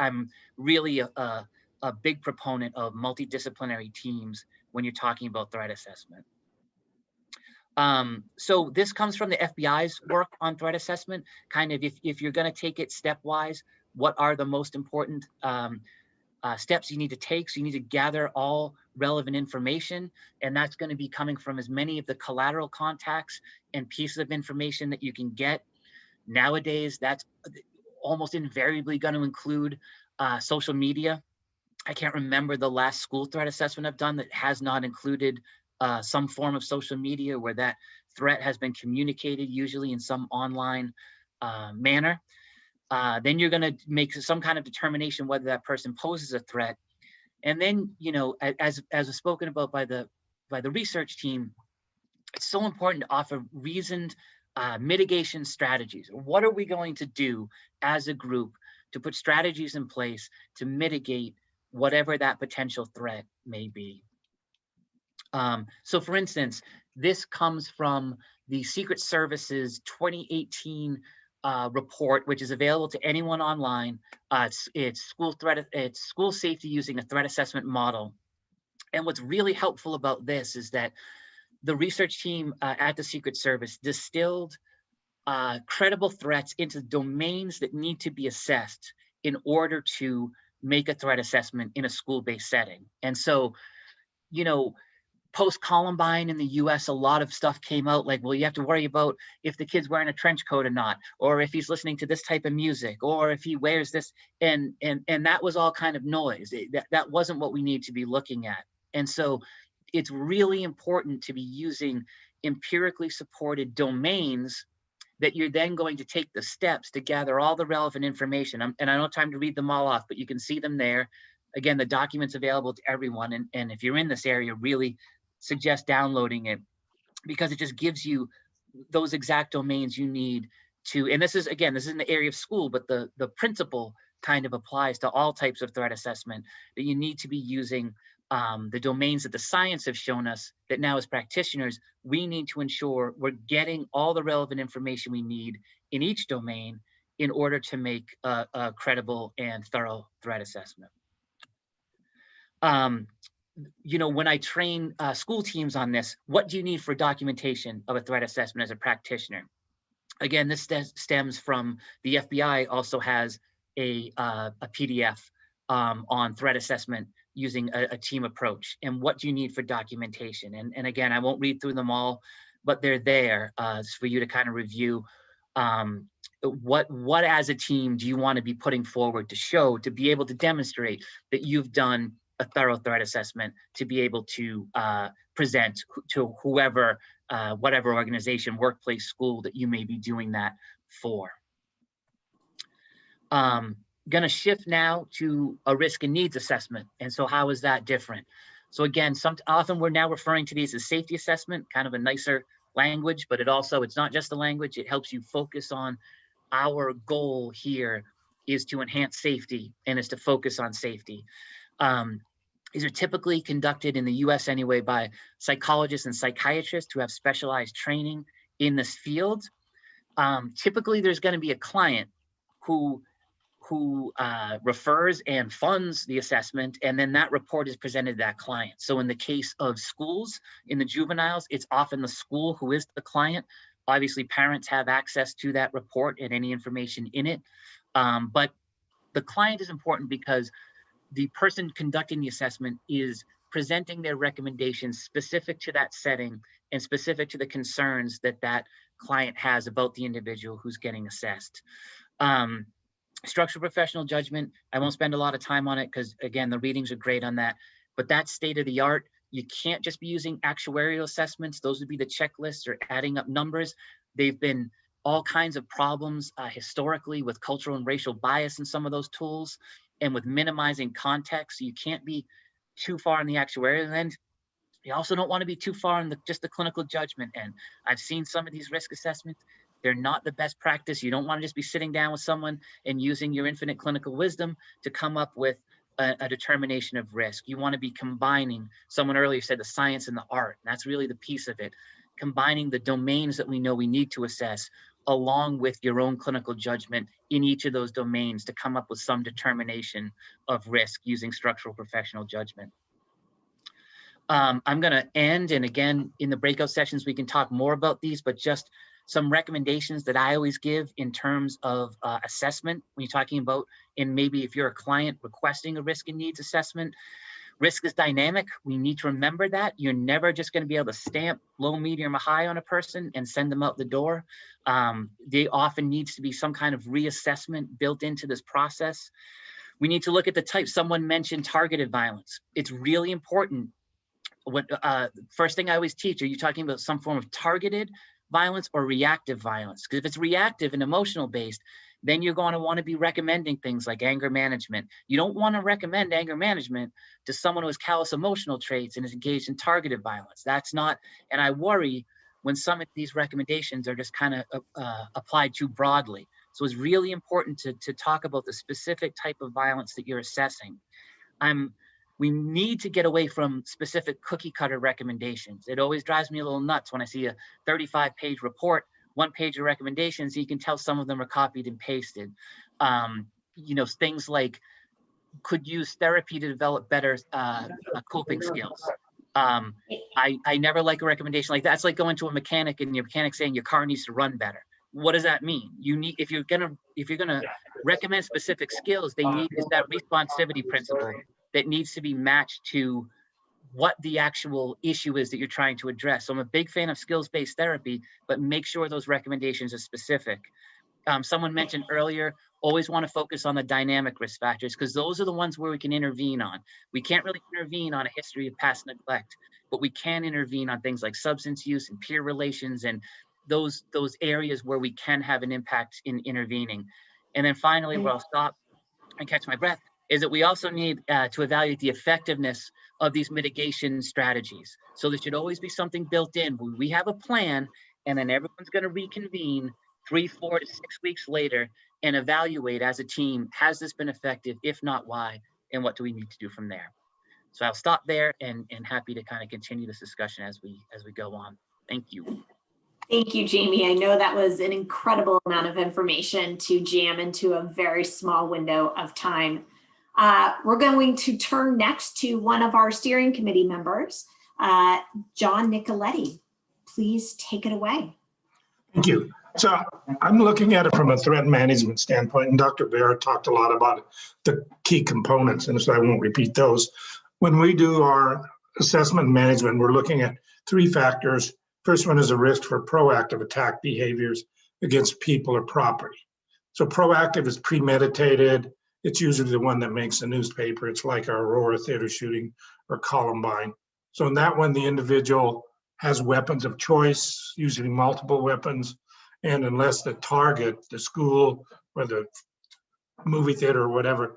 I'm really a big proponent of multidisciplinary teams when you're talking about threat assessment. So this comes from the FBI's work on threat assessment. Kind of if you're going to take it stepwise, what are the most important steps you need to take? So you need to gather all relevant information, and that's going to be coming from as many of the collateral contacts and pieces of information that you can get. Nowadays, that's almost invariably going to include social media. I can't remember the last school threat assessment I've done that has not included some form of social media where that threat has been communicated, usually in some online manner. Then you're going to make some kind of determination whether that person poses a threat. And then, you know, as was spoken about by the research team, it's so important to offer reasoned mitigation strategies. What are we going to do as a group to put strategies in place to mitigate whatever that potential threat may be? So for instance, This comes from the Secret Service's 2018 report, which is available to anyone online. It's school safety using a threat assessment model. And what's really helpful about this is that the research team at the Secret Service distilled credible threats into domains that need to be assessed in order to make a threat assessment in a school-based setting. And so, you know, post-Columbine in the US, a lot of stuff came out like, well, you have to worry about if the kid's wearing a trench coat or not, or if he's listening to this type of music, or if he wears this, and that was all kind of noise. That wasn't what we need to be looking at. And so it's really important to be using empirically supported domains that you're then going to take the steps to gather all the relevant information. And I don't have time to read them all off, but you can see them there. Again, the document's available to everyone. And if you're in this area, really suggest downloading it, because it just gives you those exact domains you need to, and this is, again, this is in the area of school, but the principle kind of applies to all types of threat assessment, that you need to be using the domains that the science have shown us that now as practitioners, we need to ensure we're getting all the relevant information we need in each domain in order to make a credible and thorough threat assessment. You know, when I train school teams on this, what do you need for documentation of a threat assessment as a practitioner? Again, this stems from the FBI also has a PDF on threat assessment using a team approach. And what do you need for documentation? And again, I won't read through them all, but they're there for you to kind of review. What as a team do you want to be putting forward to show, to be able to demonstrate that you've done a thorough threat assessment, to be able to present to whoever, whatever organization, workplace, school that you may be doing that for. Going to shift now to a risk and needs assessment. And so how is that different? So again, often we're now referring to these as safety assessment, kind of a nicer language, but it's not just the language, it helps you focus on our goal here is to enhance safety and is to focus on safety. These are typically conducted in the US anyway by psychologists and psychiatrists who have specialized training in this field. Typically there's going to be a client who refers and funds the assessment, and then that report is presented to that client. So in the case of schools, in the juveniles, it's often the school who is the client. Obviously, parents have access to that report and any information in it. But the client is important because the person conducting the assessment is presenting their recommendations specific to that setting and specific to the concerns that that client has about the individual who's getting assessed. Structural professional judgment, I won't spend a lot of time on it because, again, the readings are great on that, but that's state of the art. You can't just be using actuarial assessments. Those would be the checklists or adding up numbers. They've been all kinds of problems historically with cultural and racial bias in some of those tools and with minimizing context. So you can't be too far on the actuarial end. You also don't want to be too far on just the clinical judgment end. I've seen some of these risk assessments. They're not the best practice. You don't want to just be sitting down with someone and using your infinite clinical wisdom to come up with a determination of risk. You want to be combining, someone earlier said the science and the art, and that's really the piece of it, combining the domains that we know we need to assess along with your own clinical judgment in each of those domains to come up with some determination of risk using structural professional judgment. I'm going to end, and again, in the breakout sessions, we can talk more about these, but just some recommendations that I always give in terms of assessment when you're talking about, and maybe if you're a client requesting a risk and needs assessment, risk is dynamic. We need to remember that. You're never just going to be able to stamp low, medium, or high on a person and send them out the door. There often needs to be some kind of reassessment built into this process. We need to look at the type. Someone mentioned targeted violence. It's really important. First thing I always teach, are you talking about some form of targeted violence or reactive violence? Because if it's reactive and emotional based, then you're going to want to be recommending things like anger management. You don't want to recommend anger management to someone who has callous emotional traits and is engaged in targeted violence. That's not, and I worry when some of these recommendations are just kind of applied too broadly. So it's really important to talk about the specific type of violence that you're assessing. I'm We need to get away from specific cookie cutter recommendations. It always drives me a little nuts when I see a 35-page report, 1 page of recommendations. You can tell some of them are copied and pasted. You know, things like could use therapy to develop better coping skills. I never like a recommendation like that. It's like going to a mechanic and your mechanic saying your car needs to run better. What does that mean? You need, if you're gonna recommend specific skills, they need is that responsivity principle that needs to be matched to what the actual issue is that you're trying to address. So I'm a big fan of skills-based therapy, but make sure those recommendations are specific. Someone mentioned earlier, always want to focus on the dynamic risk factors because those are the ones where we can intervene on. We can't really intervene on a history of past neglect, but we can intervene on things like substance use and peer relations and those areas where we can have an impact in intervening. And then finally, where I'll stop and catch my breath, is that we also need to evaluate the effectiveness of these mitigation strategies. So there should always be something built in. We have a plan, and then everyone's going to reconvene 3, 4 to 6 weeks later and evaluate as a team, has this been effective? If not, why? And what do we need to do from there? So I'll stop there and happy to kind of continue this discussion as we go on. Thank you. Thank you, Jamie. I know that was an incredible amount of information to jam into a very small window of time. We're going to turn next to one of our steering committee members, John Nicoletti. Please take it away. Thank you. So I'm looking at it from a threat management standpoint, and Dr. Barrett talked a lot about the key components, and so I won't repeat those. When we do our assessment management, we're looking at 3 factors. First one is a risk for proactive attack behaviors against people or property. So proactive is premeditated. It's usually the one that makes the newspaper. It's like our Aurora Theater shooting or Columbine. So in that one, the individual has weapons of choice, usually multiple weapons. And unless the target, the school or the movie theater or whatever,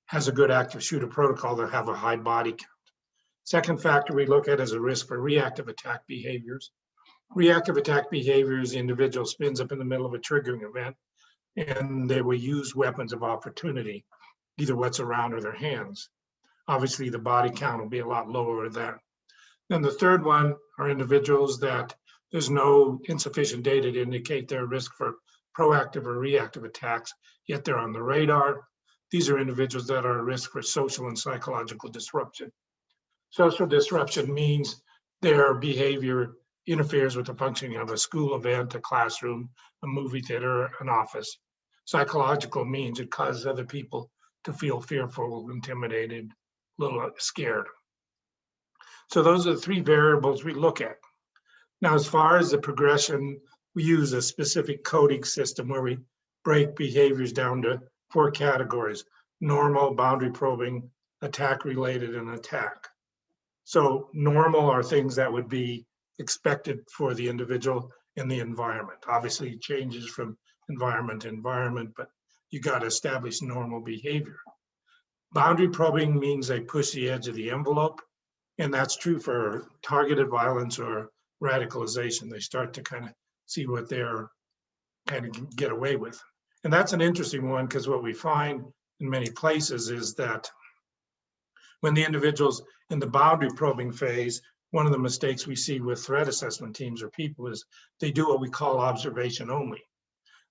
has a good active shooter protocol, they'll have a high body count. Second factor we look at is a risk for reactive attack behaviors. Reactive attack behaviors, the individual spins up in the middle of a triggering event and they will use weapons of opportunity, either what's around or their hands. Obviously, the body count will be a lot lower than that. Then the third one are individuals that there's no insufficient data to indicate their risk for proactive or reactive attacks, yet they're on the radar. These are individuals that are at risk for social and psychological disruption. Social disruption means their behavior interferes with the functioning of a school event, a classroom, a movie theater, an office. Psychological means it causes other people to feel fearful, intimidated, a little scared. So those are the 3 variables we look at. Now, as far as the progression, we use a specific coding system where we break behaviors down to 4 categories: normal, boundary probing, attack related, and attack. So normal are things that would be expected for the individual in the environment. Obviously it changes from environment to environment, but you got to establish normal behavior. Boundary probing means they push the edge of the envelope, and that's true for targeted violence or radicalization. They start to kind of see what they're kind of get away with. And that's an interesting one because what we find in many places is that when the individual's in the boundary probing phase, one of the mistakes we see with threat assessment teams or people is they do what we call observation only.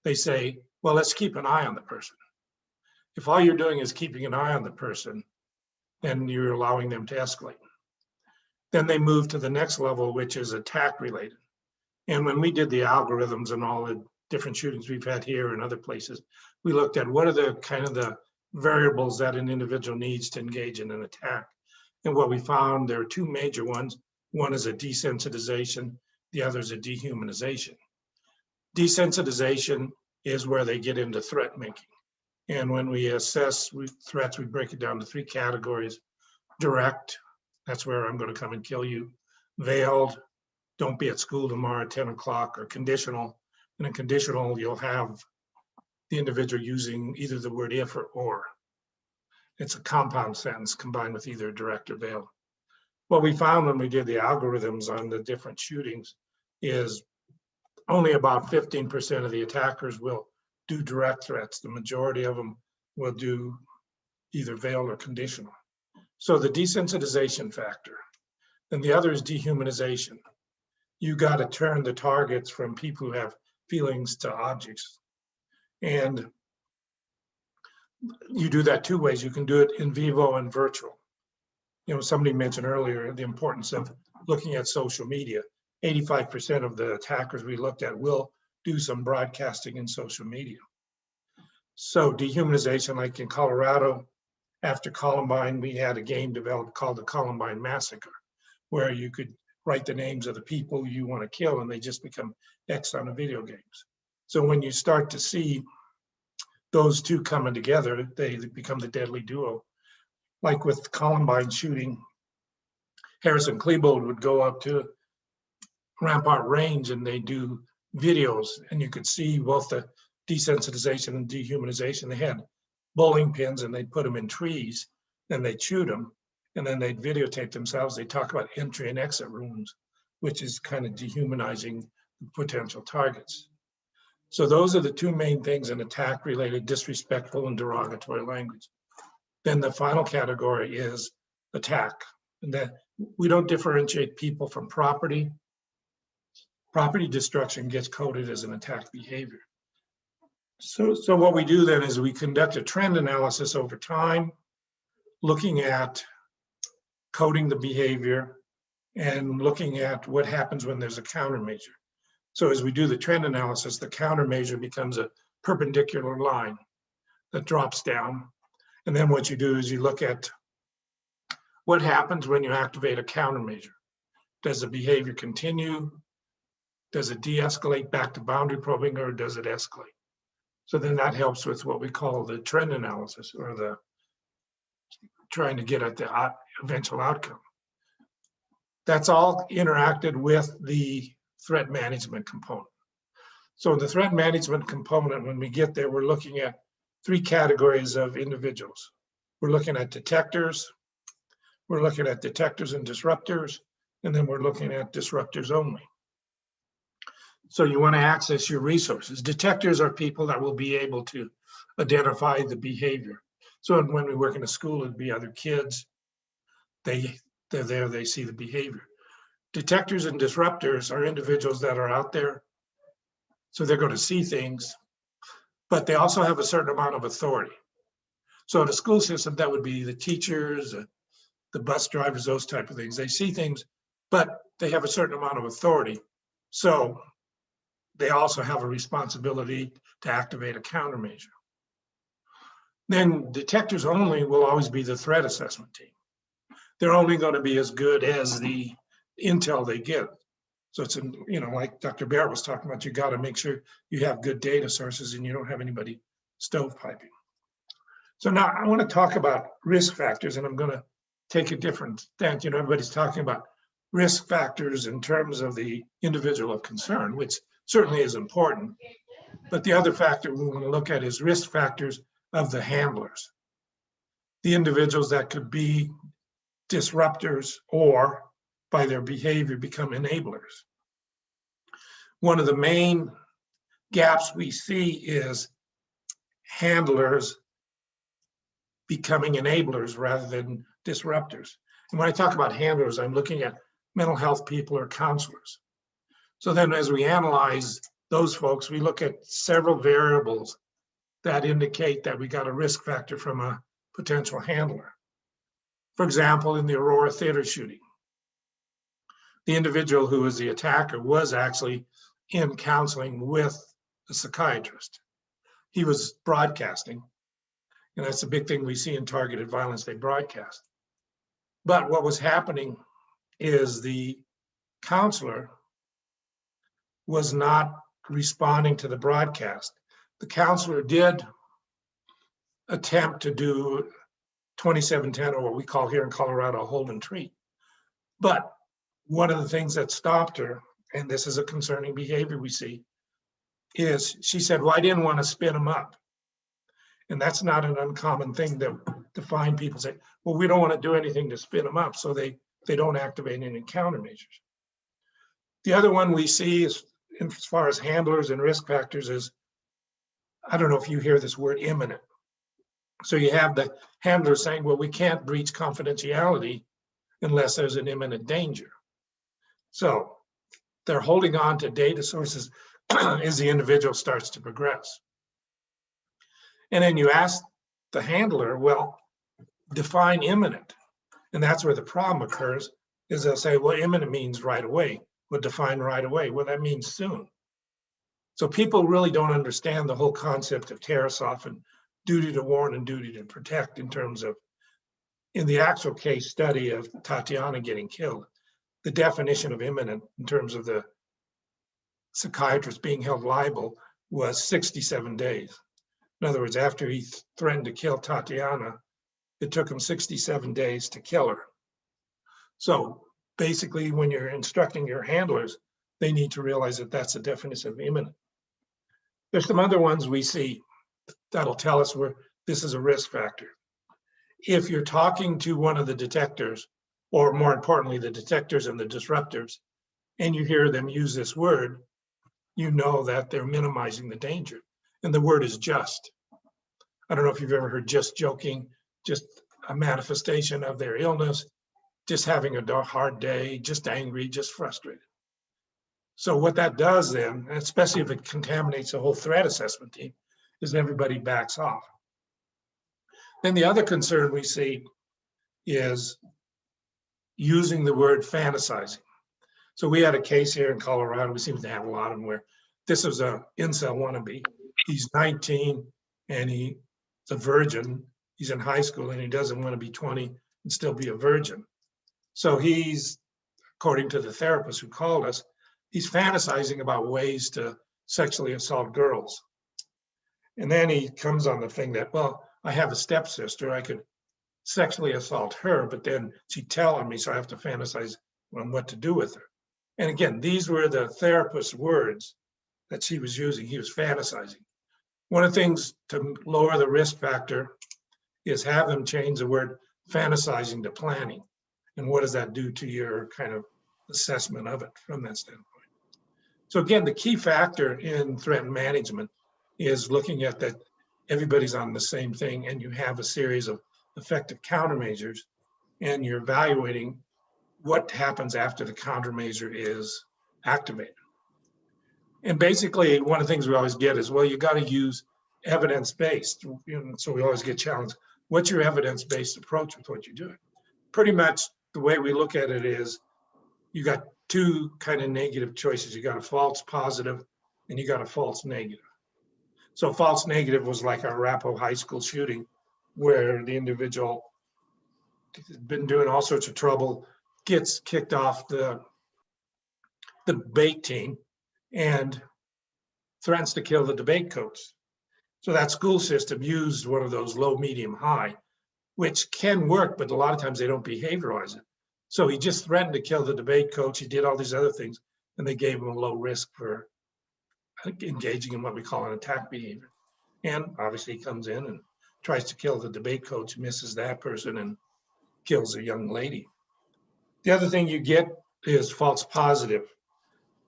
They say, well, let's keep an eye on the person. If all you're doing is keeping an eye on the person, then you're allowing them to escalate. Then they move to the next level, which is attack related. And when we did the algorithms and all the different shootings we've had here and other places, we looked at what are the kind of the variables that an individual needs to engage in an attack. And what we found, there are 2 major ones. One is a desensitization, the other is a dehumanization. Desensitization is where they get into threat making. And when we assess threats, we break it down to 3 categories. Direct, that's where I'm going to come and kill you. Veiled, don't be at school tomorrow at 10 o'clock, or conditional. And in conditional, you'll have the individual using either the word if or. It's a compound sentence combined with either direct or veiled. What we found when we did the algorithms on the different shootings is only about 15% of the attackers will do direct threats. The majority of them will do either veiled or conditional. So the desensitization factor, and the other is dehumanization. You got to turn the targets from people who have feelings to objects. And you do that two ways. You can do it in vivo and virtual. You know, somebody mentioned earlier the importance of looking at social media. 85% of the attackers we looked at will do some broadcasting in social media. So dehumanization, like in Colorado, after Columbine, we had a game developed called the Columbine Massacre, where you could write the names of the people you want to kill and they just become X on the video games. So when you start to see those two coming together, they become the deadly duo. Like with Columbine shooting, Harrison Klebold would go up to Rampart Range and they do videos, and you could see both the desensitization and dehumanization. They had bowling pins and they'd put them in trees, then they'd shoot them, and then they'd videotape themselves. They talk about entry and exit rooms, which is kind of dehumanizing potential targets. So those are the two main things in attack-related disrespectful and derogatory language. Then the final category is attack. And that we don't differentiate people from property. Property destruction gets coded as an attack behavior. So what we do then is we conduct a trend analysis over time, looking at coding the behavior and looking at what happens when there's a countermeasure. So as we do the trend analysis, the countermeasure becomes a perpendicular line that drops down. And then what you do is you look at what happens when you activate a countermeasure. Does the behavior continue? Does it de-escalate back to boundary probing, or does it escalate? So then that helps with what we call the trend analysis, or the trying to get at the eventual outcome. That's all interacted with the threat management component. So the threat management component, when we get there, we're looking at three categories of individuals. We're looking at detectors, we're looking at detectors and disruptors, and then we're looking at disruptors only. So you want to access your resources. Detectors are people that will be able to identify the behavior. So when we work in a school, it'd be other kids. They're there, they see the behavior. Detectors and disruptors are individuals that are out there. So they're going to see things, but they also have a certain amount of authority. So in a school system, that would be the teachers, the bus drivers, those type of things. They see things, but they have a certain amount of authority. So they also have a responsibility to activate a countermeasure. Then detectors only will always be the threat assessment team. They're only going to be as good as the intel they get. So it's, like Dr. Barrett was talking about, you got to make sure you have good data sources and you don't have anybody stovepiping. So now I want to talk about risk factors, and I'm going to take a different stance. Everybody's talking about risk factors in terms of the individual of concern, which certainly is important. But the other factor we want to look at is risk factors of the handlers, the individuals that could be disruptors or by their behavior become enablers. One of the main gaps we see is handlers becoming enablers rather than disruptors. And when I talk about handlers, I'm looking at mental health people or counselors. So then as we analyze those folks, we look at several variables that indicate that we got a risk factor from a potential handler. For example, in the Aurora Theater shooting, the individual who was the attacker was actually in counseling with a psychiatrist. He was broadcasting, and that's a big thing we see in targeted violence, they broadcast. But what was happening is the counselor was not responding to the broadcast. The counselor did attempt to do 2710, or what we call here in Colorado, a hold and treat. But one of the things that stopped her, and this is a concerning behavior we see, is she said, well, I didn't want to spin them up. And that's not an uncommon thing to find people say, well, we don't want to do anything to spin them up, so they don't activate any countermeasures. The other one we see is, as far as handlers and risk factors, is, I don't know if you hear this word, imminent. So you have the handler saying, well, we can't breach confidentiality unless there's an imminent danger. So they're holding on to data sources as the individual starts to progress. And then you ask the handler, well, define imminent. And that's where the problem occurs, is they'll say, well, imminent means right away. Well, define right away. Well, that means soon. So people really don't understand the whole concept of TerraSoft and duty to warn and duty to protect in terms of, in the actual case study of Tatiana getting killed, the definition of imminent in terms of the psychiatrist being held liable was 67 days. In other words, after he threatened to kill Tatiana, it took him 67 days to kill her. So basically, when you're instructing your handlers, they need to realize that that's the definition of imminent. There's some other ones we see that'll tell us where this is a risk factor. If you're talking to one of the detectors, or more importantly, the detectors and the disruptors, and you hear them use this word, you know that they're minimizing the danger. And the word is just. I don't know if you've ever heard just joking, just a manifestation of their illness, just having a hard day, just angry, just frustrated. So what that does then, especially if it contaminates the whole threat assessment team, is everybody backs off. Then the other concern we see is using the word fantasizing. So we had a case here in Colorado, we seem to have a lot of them, where this was a incel wannabe. He's 19 and he's a virgin. He's in high school and he doesn't want to be 20 and still be a virgin. So he's, according to the therapist who called us, he's fantasizing about ways to sexually assault girls. And then he comes on the thing that, well, I have a stepsister, I could sexually assault her, but then she'd tell on me, so I have to fantasize on what to do with her. And again, these were the therapist's words that she was using. He was fantasizing. One of the things to lower the risk factor is have them change the word fantasizing to planning. And what does that do to your kind of assessment of it from that standpoint? So again, the key factor in threat management is looking at that everybody's on the same thing and you have a series of effective countermeasures and you're evaluating what happens after the countermeasure is activated. And basically, one of the things we always get is, well, you got to use evidence-based. So we always get challenged. What's your evidence-based approach with what you're doing? Pretty much the way we look at it is you got two kind of negative choices. You got a false positive and you got a false negative. So false negative was like our Arapahoe High School shooting, where the individual had been doing all sorts of trouble, gets kicked off the debate team and threatens to kill the debate coach. So that school system used one of those low, medium, high, which can work, but a lot of times they don't behavioralize it. So he just threatened to kill the debate coach. He did all these other things, and they gave him a low risk for engaging in what we call an attack behavior. And obviously he comes in and tries to kill the debate coach, misses that person, and kills a young lady. The other thing you get is false positive.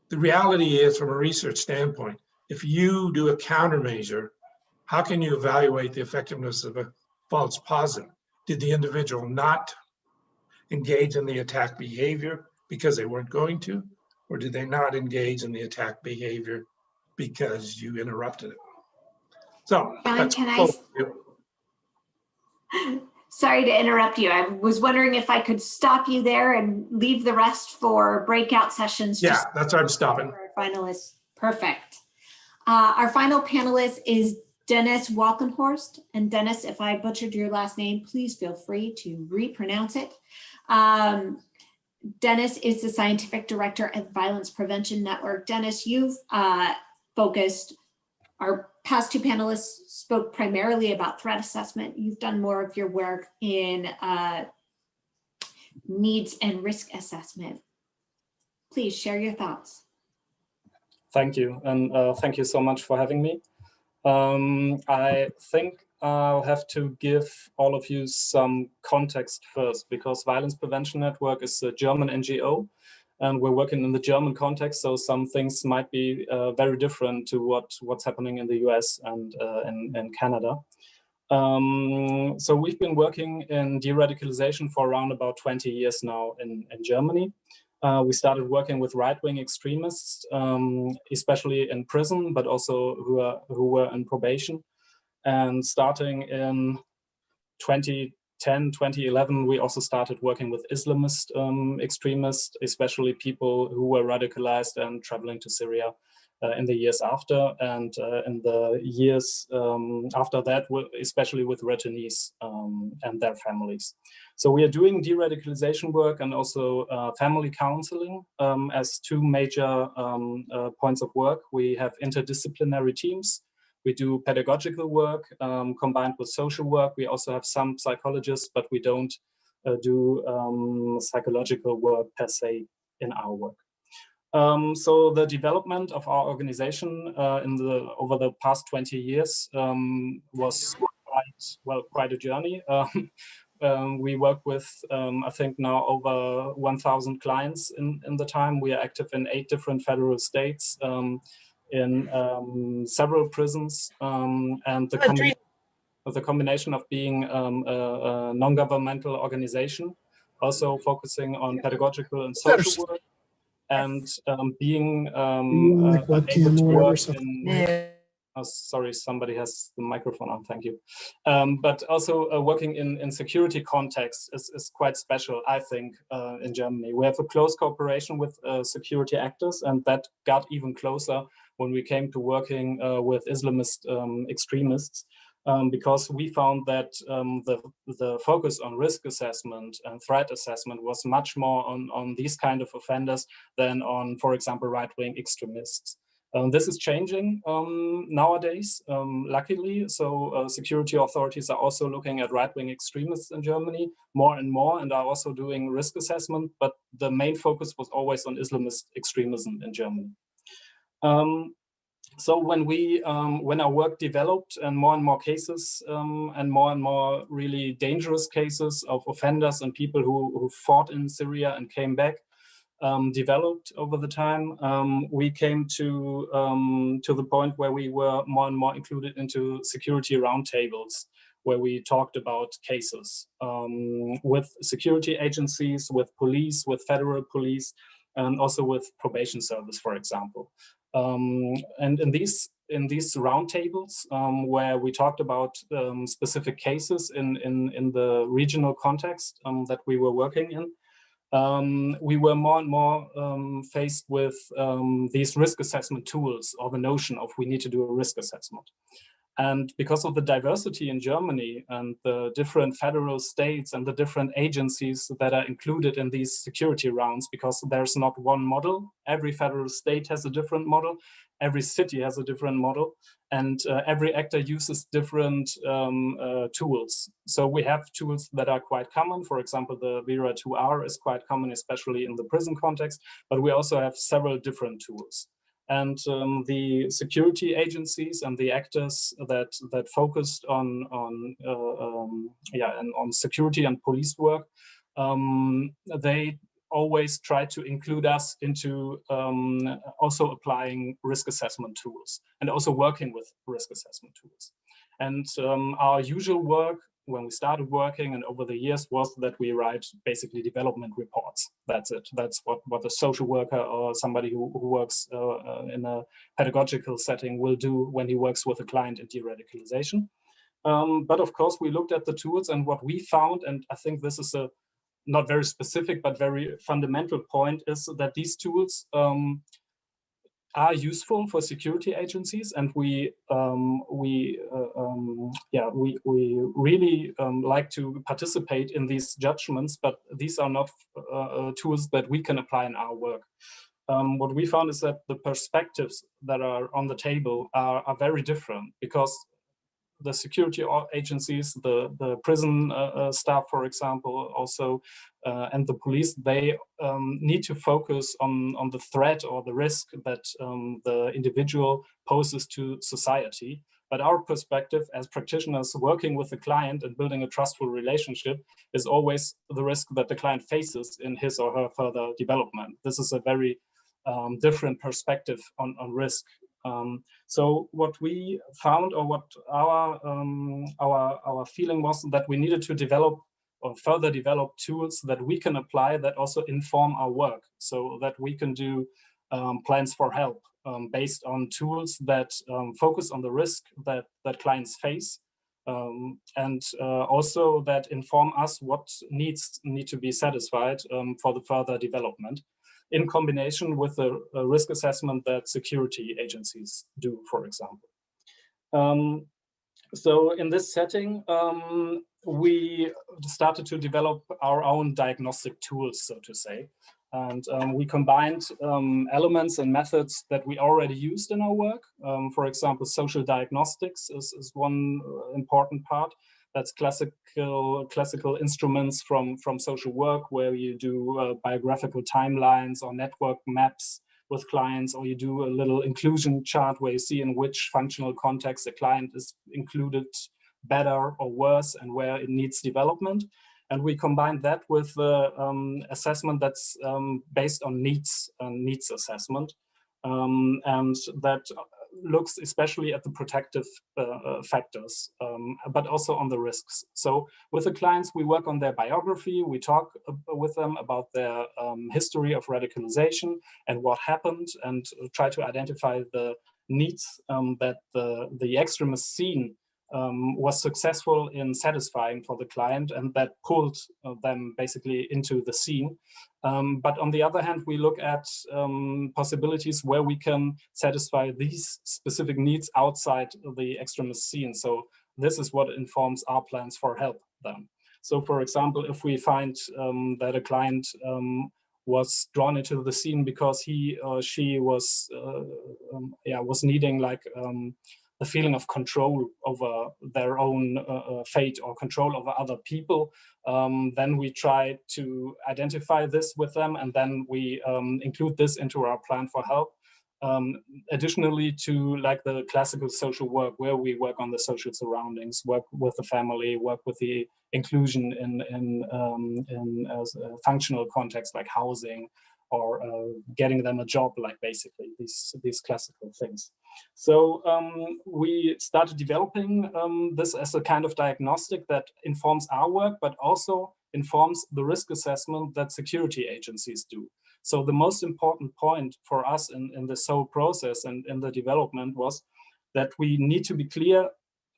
The reality is, from a research standpoint, if you do a countermeasure, how can you evaluate the effectiveness of a false positive? Did the individual not engage in the attack behavior because they weren't going to? Or did they not engage in the attack behavior because you interrupted it? So John, that's can I? Sorry to interrupt you. I was wondering if I could stop you there and leave the rest for breakout sessions. Yeah, just that's why I'm stopping. for our finalists. Perfect. Our final panelist is Dennis Walkenhorst. And Dennis, if I butchered your last name, please feel free to repronounce it. Dennis is the scientific director at Violence Prevention Network. Dennis, you've focused, our past two panelists spoke primarily about threat assessment. You've done more of your work in needs and risk assessment. Please share your thoughts. Thank you, and thank you so much for having me. I think I'll have to give all of you some context first, because Violence Prevention Network is a German NGO, and we're working in the German context, so some things might be very different to what's happening in the US and in Canada. So we've been working in de-radicalization for around about 20 years now in Germany. We started working with right-wing extremists, especially in prison, but also who were in probation. And starting in 2010, 2011, we also started working with Islamist extremists, especially people who were radicalized and traveling to Syria in the years after, and in the years after that, especially with returnees and their families. So we are doing de-radicalization work and also family counseling as two major points of work. We have interdisciplinary teams. We do pedagogical work combined with social work. We also have some psychologists, but we don't do psychological work per se in our work. So the development of our organization over the past 20 years was quite a journey. We work with, I think now over 1,000 clients in the time. We are active in 8 different federal states, in several prisons, and the combination of being a non-governmental organization, also focusing on pedagogical and social work, and being able to work in, sorry, somebody has the microphone on, thank you. But also working in security context is quite special, I think, in Germany. We have a close cooperation with security actors, and that got even closer when we came to working with Islamist extremists. Because we found that the focus on risk assessment and threat assessment was much more on these kind of offenders than on, for example, right-wing extremists. This is changing nowadays, luckily. So security authorities are also looking at right-wing extremists in Germany more and more, and are also doing risk assessment. But the main focus was always on Islamist extremism in Germany. So when our work developed and more cases and more really dangerous cases of offenders and people who fought in Syria and came back developed over the time, we came to the point where we were more and more included into security roundtables, where we talked about cases with security agencies, with police, with federal police, and also with probation service, for example. And in these roundtables, where we talked about specific cases in the regional context that we were working in, we were more and more faced with these risk assessment tools, or the notion of we need to do a risk assessment. And because of the diversity in Germany and the different federal states and the different agencies that are included in these security rounds, because there's not one model, every federal state has a different model, every city has a different model, and every actor uses different tools. So we have tools that are quite common. For example, the VERA 2R is quite common, especially in the prison context, but we also have several different tools. And the security agencies and the actors that focused on security and police work, they always try to include us into also applying risk assessment tools and also working with risk assessment tools. And our usual work when we started working and over the years was that we write basically development reports. That's it. That's what a social worker or somebody who works in a pedagogical setting will do when he works with a client in de-radicalization. But of course, we looked at the tools, and what we found, and I think this is a not very specific but very fundamental point, is that these tools are useful for security agencies, and we really like to participate in these judgments, but these are not tools that we can apply in our work. What we found is that the perspectives that are on the table are very different, because the security agencies, the prison staff, for example, also, and the police, they need to focus on the threat or the risk that the individual poses to society. But our perspective as practitioners working with the client and building a trustful relationship is always the risk that the client faces in his or her further development. This is a very different perspective on risk. So what we found, or what our feeling was, that we needed to develop or further develop tools that we can apply that also inform our work, so that we can do plans for help based on tools that focus on the risk that clients face, and also that inform us what needs need to be satisfied for the further development, in combination with the risk assessment that security agencies do, for example. So in this setting, we started to develop our own diagnostic tools, so to say. And we combined elements and methods that we already used in our work. For example, social diagnostics is one important part. That's classical instruments from social work, where you do biographical timelines or network maps with clients, or you do a little inclusion chart where you see in which functional context a client is included better or worse, and where it needs development. And we combine that with assessment that's based on needs assessment, and that looks especially at the protective factors, but also on the risks. So with the clients, we work on their biography, we talk with them about their history of radicalization and what happened, and try to identify the needs that the extremist scene was successful in satisfying for the client, and that pulled them basically into the scene. But on the other hand, we look at possibilities where we can satisfy these specific needs outside the extremist scene. So this is what informs our plans for help then. So for example, if we find that a client was drawn into the scene because he or she was needing like the feeling of control over their own fate, or control over other people, then we try to identify this with them, and then we include this into our plan for help. Additionally to like the classical social work, where we work on the social surroundings, work with the family, work with the inclusion in a functional context like housing, or getting them a job, like basically these classical things. So we started developing this as a kind of diagnostic that informs our work, but also informs the risk assessment that security agencies do. So the most important point for us in this whole process and in the development was that we need to be clear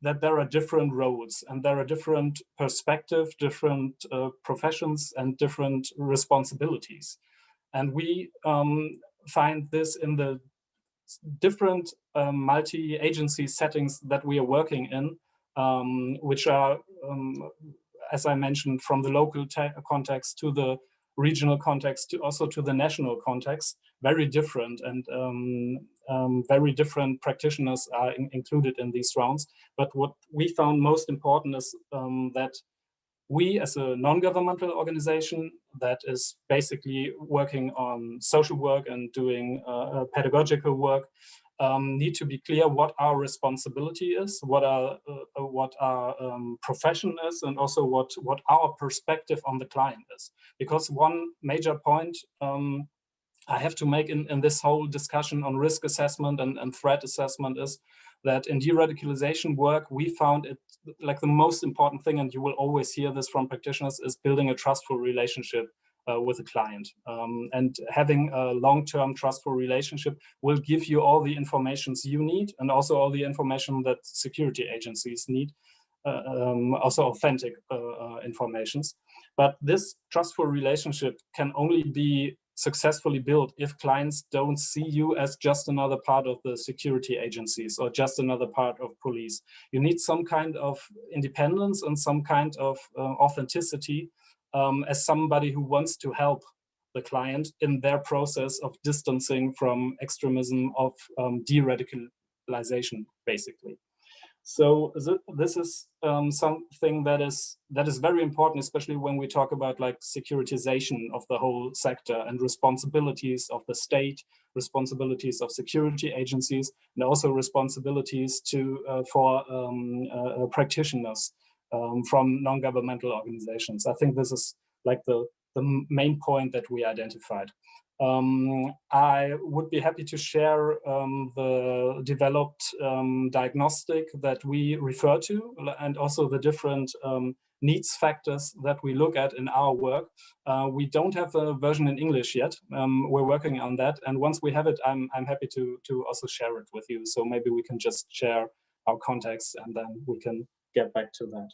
that there are different roles, and there are different perspectives, different professions, and different responsibilities. And we find this in the different multi-agency settings that we are working in, which are, as I mentioned, from the local context to the regional context, to also to the national context, very different, and very different practitioners are included in these rounds. But what we found most important is that we, as a non-governmental organization that is basically working on social work and doing pedagogical work, need to be clear what our responsibility is, what our profession is, and also what our perspective on the client is. Because one major point I have to make in this whole discussion on risk assessment and threat assessment is that in de-radicalization work, we found it like the most important thing, and you will always hear this from practitioners, is building a trustful relationship with a client. And having a long-term trustful relationship will give you all the informations you need, and also all the information that security agencies need, also authentic informations. But this trustful relationship can only be successfully built if clients don't see you as just another part of the security agencies or just another part of police. You need some kind of independence and some kind of authenticity as somebody who wants to help the client in their process of distancing from extremism, of de-radicalization, basically. So this is something that is very important, especially when we talk about like securitization of the whole sector and responsibilities of the state, responsibilities of security agencies, and also responsibilities for practitioners from non-governmental organizations. I think this is like the main point that we identified. I would be happy to share the developed diagnostic that we refer to, and also the different needs factors that we look at in our work. We don't have a version in English yet. We're working on that, and once we have it, I'm happy to also share it with you. So maybe we can just share our context, and then we can get back to that.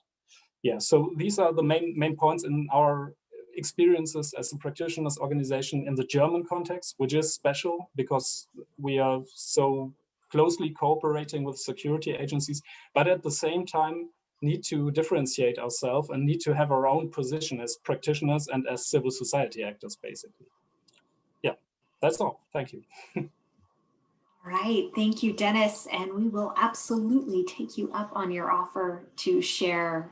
Yeah. So these are the main points in our experiences as a practitioners organization in the German context, which is special because we are so closely cooperating with security agencies, but at the same time need to differentiate ourselves and need to have our own position as practitioners and as civil society actors, basically. Yeah, that's all. Thank you. All right, thank you, Dennis. And we will absolutely take you up on your offer to share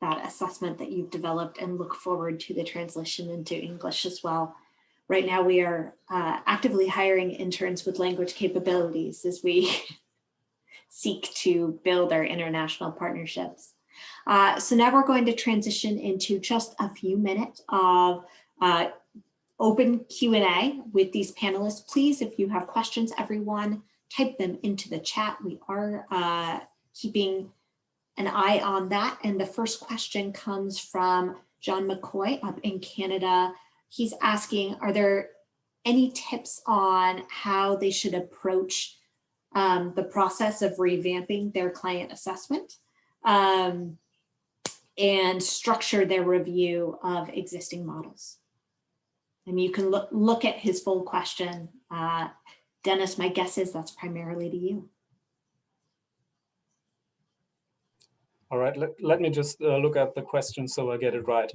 that assessment that you've developed, and look forward to the translation into English as well. Right now, we are actively hiring interns with language capabilities as we seek to build our international partnerships. So now we're going to transition into just a few minutes of open Q&A with these panelists. Please, if you have questions, everyone, type them into the chat. We are keeping an eye on that. And the first question comes from John McCoy up in Canada. He's asking, are there any tips on how they should approach the process of revamping their client assessment and structure their review of existing models? And you can look at his full question. Dennis, my guess is that's primarily to you. All right, let me just look at the question so I get it right.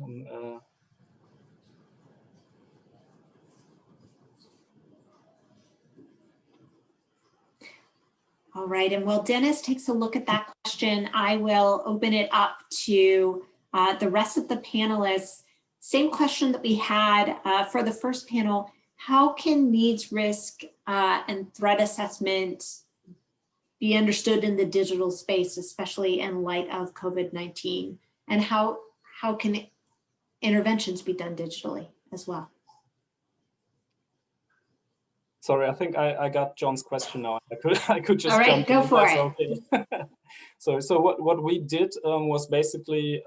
All right, and while Dennis takes a look at that question, I will open it up to the rest of the panelists. Same question that we had for the first panel. How can needs, risk, and threat assessment be understood in the digital space, especially in light of COVID-19? And how can interventions be done digitally as well? Sorry, I think I got John's question now. I could just all right, jump go in. for That's it. Okay. So what we did was basically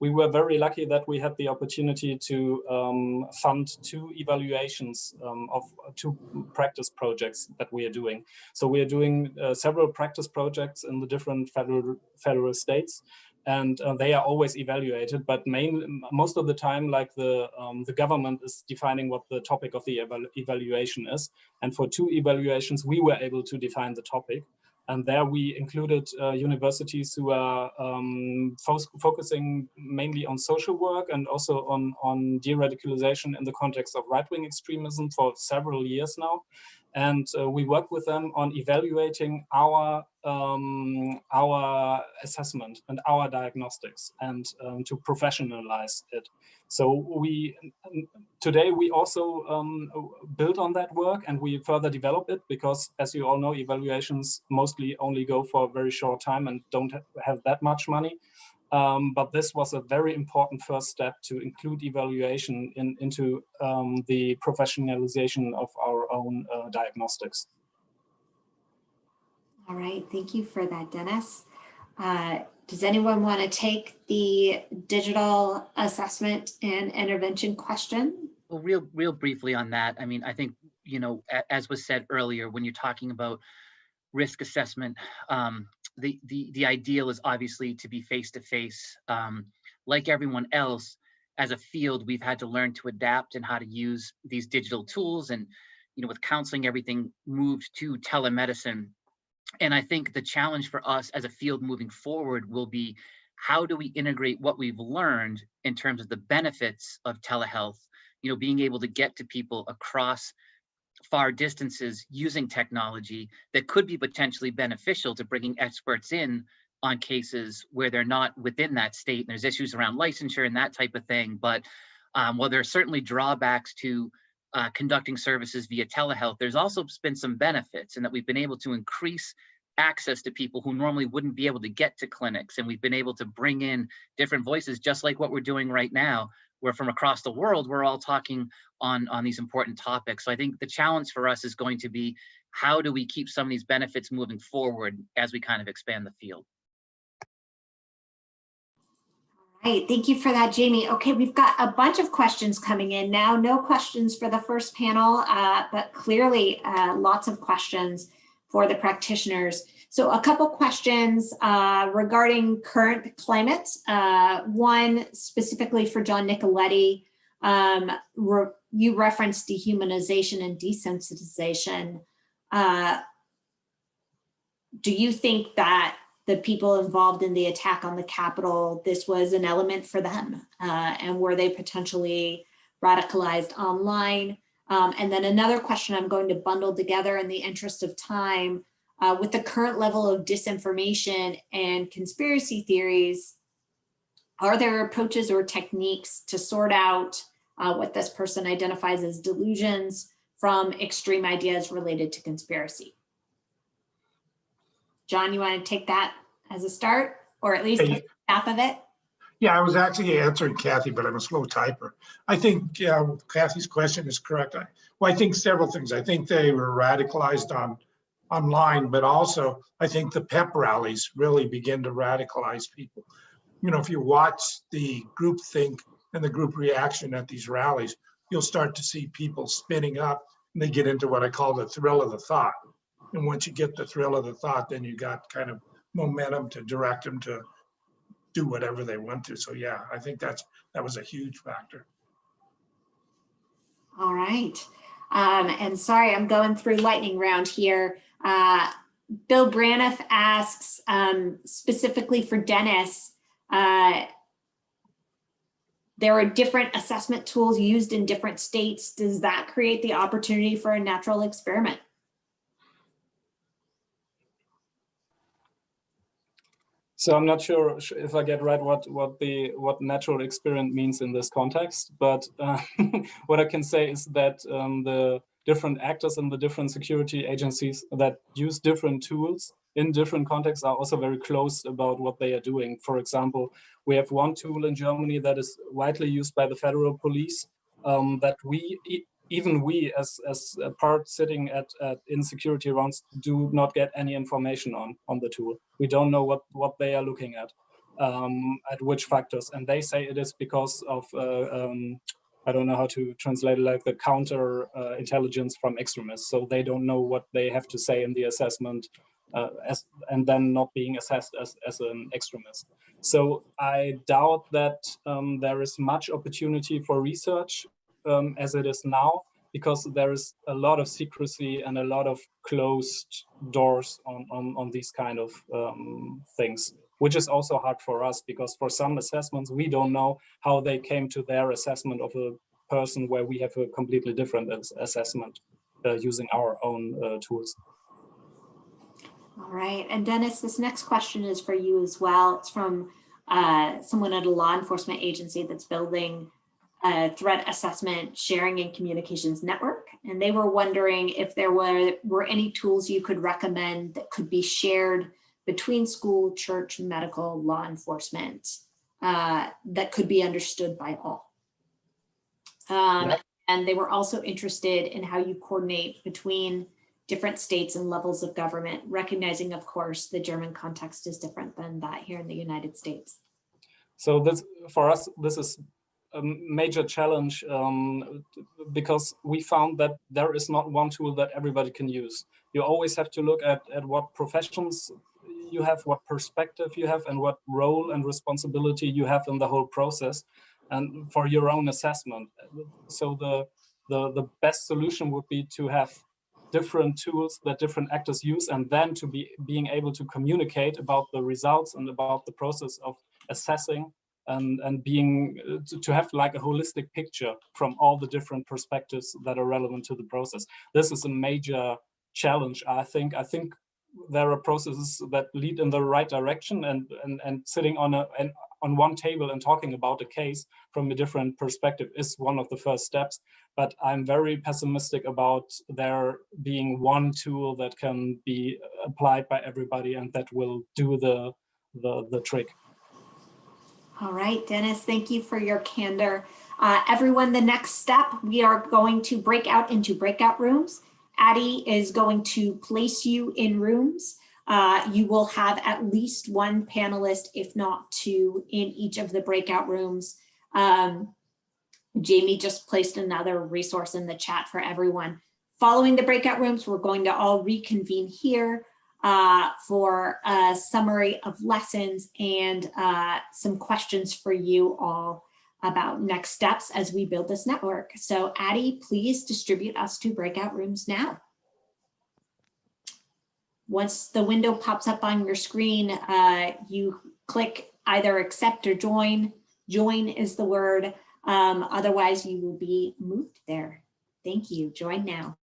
we were very lucky that we had the opportunity to fund 2 evaluations of 2 practice projects that we are doing. So we are doing several practice projects in the different federal states. And they are always evaluated, but most of the time, like the government is defining what the topic of the evaluation is. And for 2 evaluations, we were able to define the topic. And there we included universities who are focusing mainly on social work and also on de-radicalization in the context of right-wing extremism for several years now. And we work with them on evaluating our assessment and our diagnostics and to professionalize it. So today we also build on that work and we further develop it because, as you all know, evaluations mostly only go for a very short time and don't have that much money. But this was a very important first step to include evaluation into the professionalization of our own diagnostics. All right, thank you for that, Dennis. Does anyone want to take the digital assessment and intervention question? Well, real briefly on that. I mean, I think, you know, as was said earlier, when you're talking about risk assessment, the ideal is obviously to be face-to-face. Like everyone else, as a field, we've had to learn to adapt and how to use these digital tools. And, you know, with counseling, everything moved to telemedicine. And I think the challenge for us as a field moving forward will be, how do we integrate what we've learned in terms of the benefits of telehealth, you know, being able to get to people across far distances using technology that could be potentially beneficial to bringing experts in on cases where they're not within that state. And there's issues around licensure and that type of thing. But while there are certainly drawbacks to conducting services via telehealth, there's also been some benefits in that we've been able to increase access to people who normally wouldn't be able to get to clinics. And we've been able to bring in different voices, just like what we're doing right now, where from across the world, we're all talking on these important topics. So I think the challenge for us is going to be, how do we keep some of these benefits moving forward as we kind of expand the field? Right, thank you for that, Jamie. Okay, we've got a bunch of questions coming in now. No questions for the first panel, but clearly lots of questions for the practitioners. So a couple questions regarding current climate. One specifically for John Nicoletti. You referenced dehumanization and desensitization. Do you think that the people involved in the attack on the Capitol, this was an element for them? And were they potentially radicalized online? And then another question I'm going to bundle together in the interest of time. With the current level of disinformation and conspiracy theories, are there approaches or techniques to sort out what this person identifies as delusions from extreme ideas related to conspiracy? John, you want to take that as a start, or at least half of it? Yeah, I was actually answering Kathy, but I'm a slow typer. I think Kathy's question is correct. I think several things. I think they were radicalized online, but also I think the pep rallies really begin to radicalize people. You know, if you watch the group think and the group reaction at these rallies, you'll start to see people spinning up, and they get into what I call the thrill of the thought. And once you get the thrill of the thought, then you got kind of momentum to direct them to do whatever they want to. So yeah, I think that was a huge factor. All right. And sorry, I'm going through lightning round here. Bill Braniff asks, specifically for Dennis, there are different assessment tools used in different states. Does that create the opportunity for a natural experiment? So I'm not sure if I get right what natural experiment means in this context, but what I can say is that the different actors in the different security agencies that use different tools in different contexts are also very close about what they are doing. For example, we have one tool in Germany that is widely used by the federal police that even we as a part sitting in security rounds do not get any information on the tool. We don't know what they are looking at which factors. And they say it is because of, I don't know how to translate it, like the counter intelligence from extremists. So they don't know what they have to say in the assessment and then not being assessed as an extremist. So I doubt that there is much opportunity for research as it is now, because there is a lot of secrecy and a lot of closed doors on these kind of things, which is also hard for us, because for some assessments, we don't know how they came to their assessment of a person where we have a completely different assessment using our own tools. All right, and Dennis, this next question is for you as well. It's from someone at a law enforcement agency that's building a threat assessment sharing and communications network. And they were wondering if there were any tools you could recommend that could be shared between school, church, medical, law enforcement that could be understood by all. And they were also interested in how you coordinate between different states and levels of government, recognizing, of course, the German context is different than that here in the United States. So this, for us, this is a major challenge because we found that there is not one tool that everybody can use. You always have to look at what professions you have, what perspective you have, and what role and responsibility you have in the whole process, and for your own assessment. So the best solution would be to have different tools that different actors use, and then to being able to communicate about the results and about the process of assessing and being to have like a holistic picture from all the different perspectives that are relevant to the process. This is a major challenge. I think there are processes that lead in the right direction, and sitting on one table and talking about a case from a different perspective is one of the first steps. But I'm very pessimistic about there being one tool that can be applied by everybody and that will do the trick. All right, Dennis, thank you for your candor. Everyone, the next step, we are going to break out into breakout rooms. Addie is going to place you in rooms. You will have at least one panelist, if not two, in each of the breakout rooms. Jamie just placed another resource in the chat for everyone. Following the breakout rooms, we're going to all reconvene here for a summary of lessons and some questions for you all about next steps as we build this network. So Addie, please distribute us to breakout rooms now. Once the window pops up on your screen, you click either accept or join. Join is the word. Otherwise, you will be moved there. Thank you. Join now.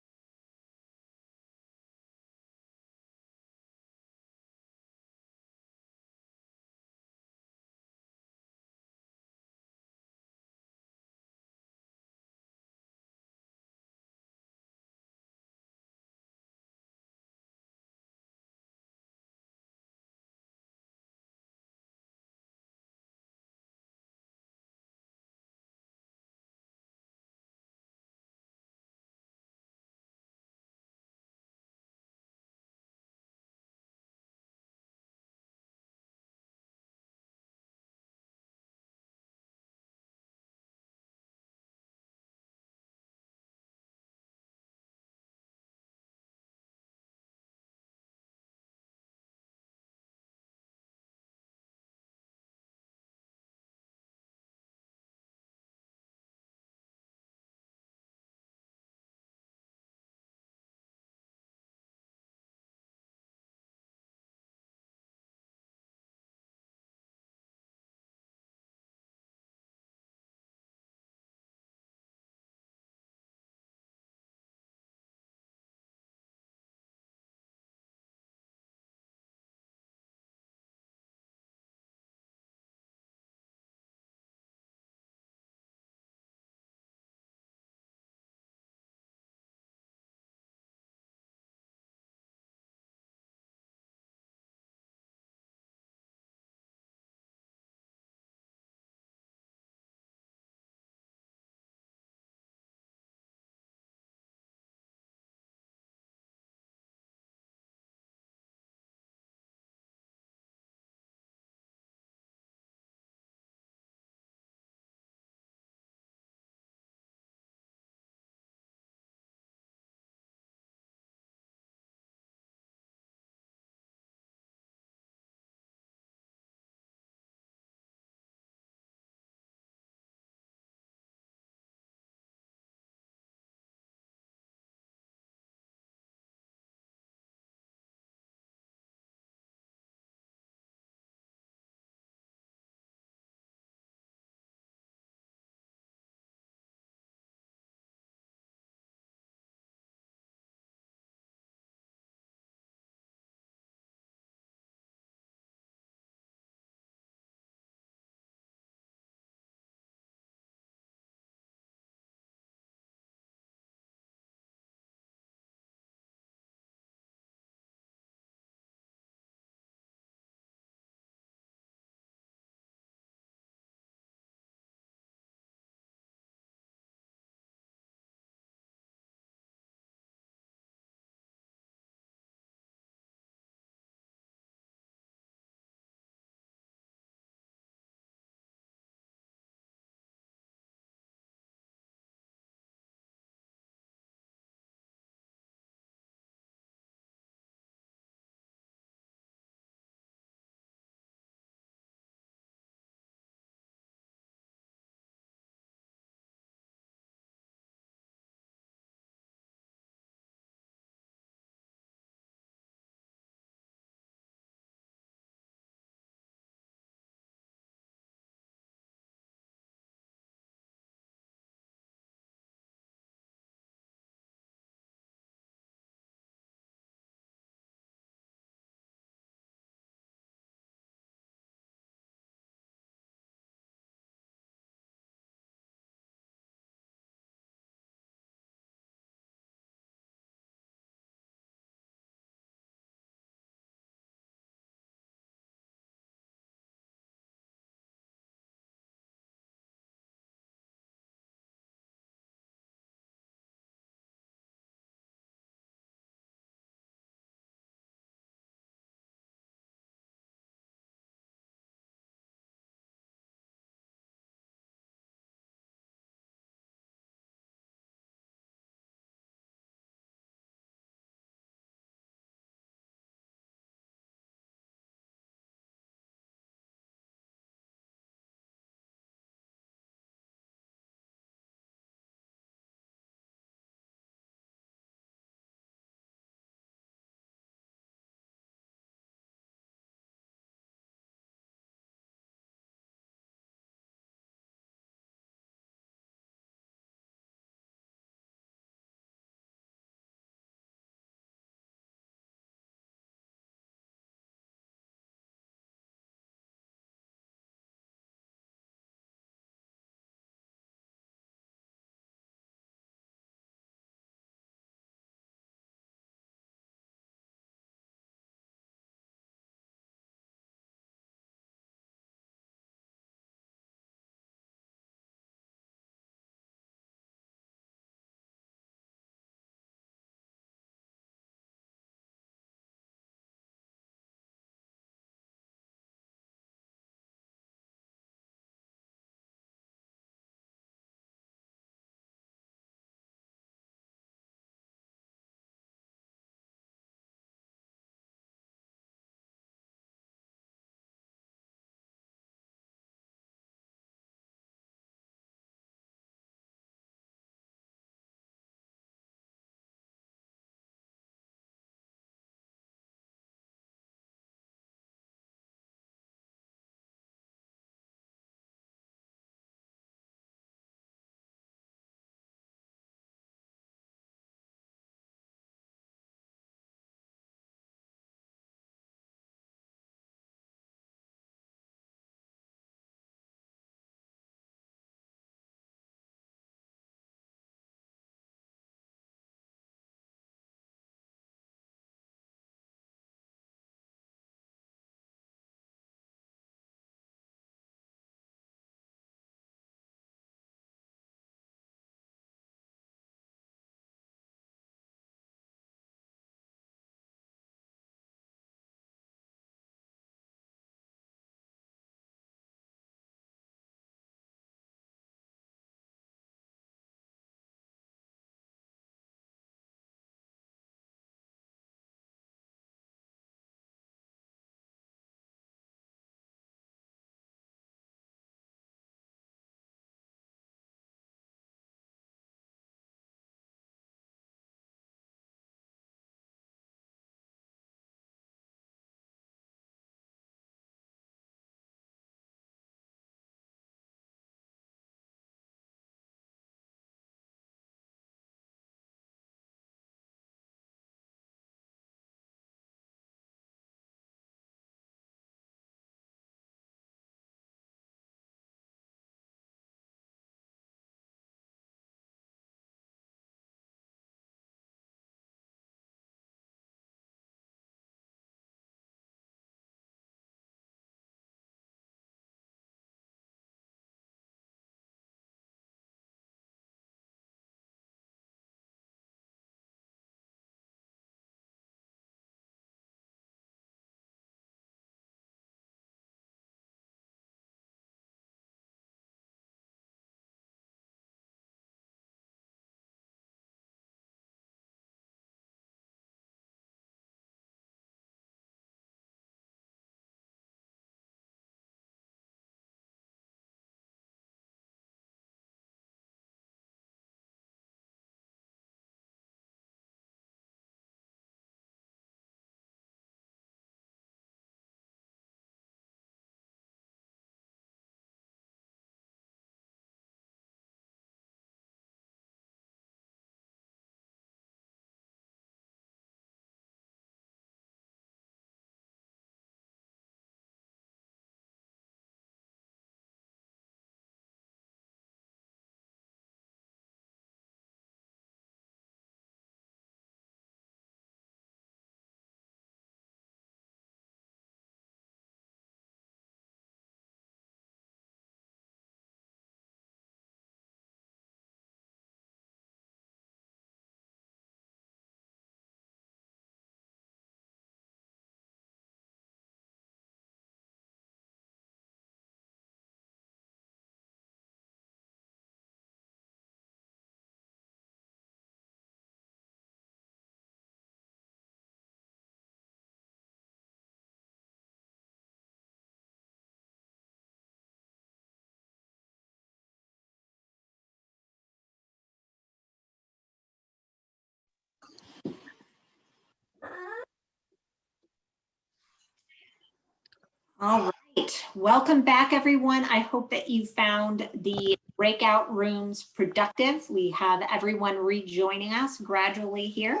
All right, welcome back, everyone. I hope that you found the breakout rooms productive. We have everyone rejoining us gradually here.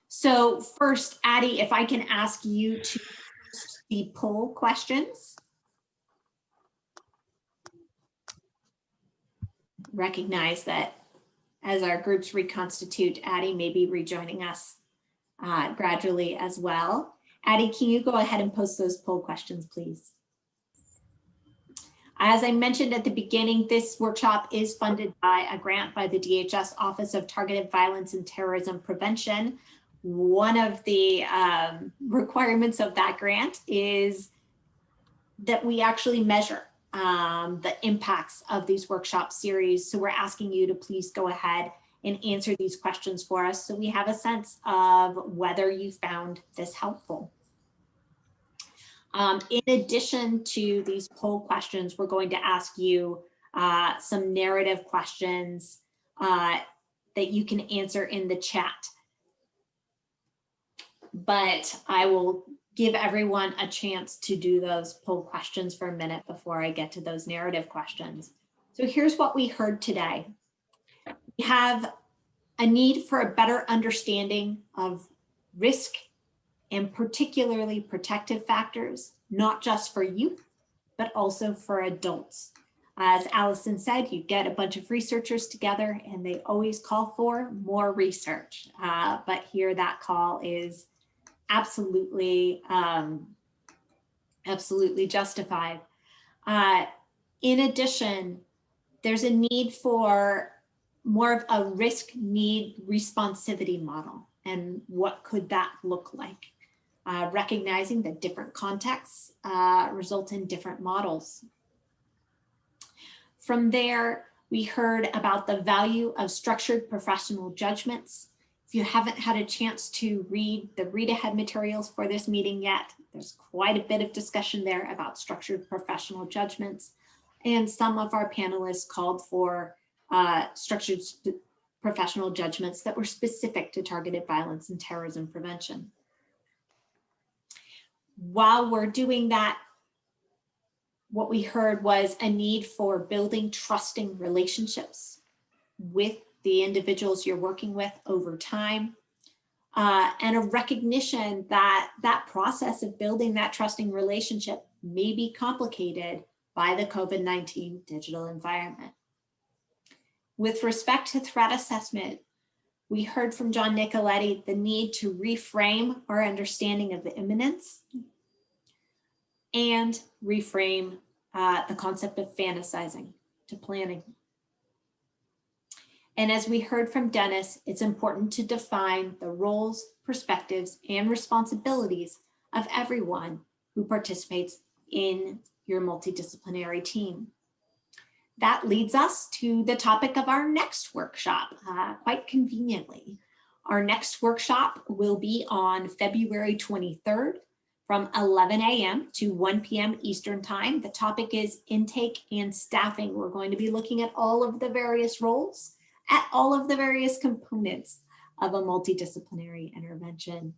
So first, Addie, if I can ask you to post the poll questions. Recognize that as our groups reconstitute, Addie may be rejoining us gradually as well. Addie, can you go ahead and post those poll questions, please? As I mentioned at the beginning, this workshop is funded by a grant by the DHS Office of Targeted Violence and Terrorism Prevention. One of the requirements of that grant is that we actually measure the impacts of these workshop series. So we're asking you to please go ahead and answer these questions for us so we have a sense of whether you found this helpful. In addition to these poll questions, we're going to ask you some narrative questions that you can answer in the chat. But I will give everyone a chance to do those poll questions for a minute before I get to those narrative questions. So here's what we heard today. We have a need for a better understanding of risk and particularly protective factors, not just for youth, but also for adults. As Allison said, you get a bunch of researchers together and they always call for more research. But here that call is absolutely, absolutely justified. In addition, there's a need for more of a risk need responsivity model. And what could that look like? Recognizing that different contexts result in different models. From there, we heard about the value of structured professional judgments. If you haven't had a chance to read the read ahead materials for this meeting yet, there's quite a bit of discussion there about structured professional judgments. And some of our panelists called for structured professional judgments that were specific to targeted violence and terrorism prevention. While we're doing that, what we heard was a need for building trusting relationships with the individuals you're working with over time, and a recognition that that process of building that trusting relationship may be complicated by the COVID-19 digital environment. With respect to threat assessment, we heard from John Nicoletti the need to reframe our understanding of the imminence and reframe the concept of fantasizing to planning. And as we heard from Dennis, it's important to define the roles, perspectives, and responsibilities of everyone who participates in your multidisciplinary team. That leads us to the topic of our next workshop, quite conveniently. Our next workshop will be on February 23rd from 11 a.m. to 1 p.m. Eastern Time. The topic is intake and staffing. We're going to be looking at all of the various roles, at all of the various components of a multidisciplinary intervention.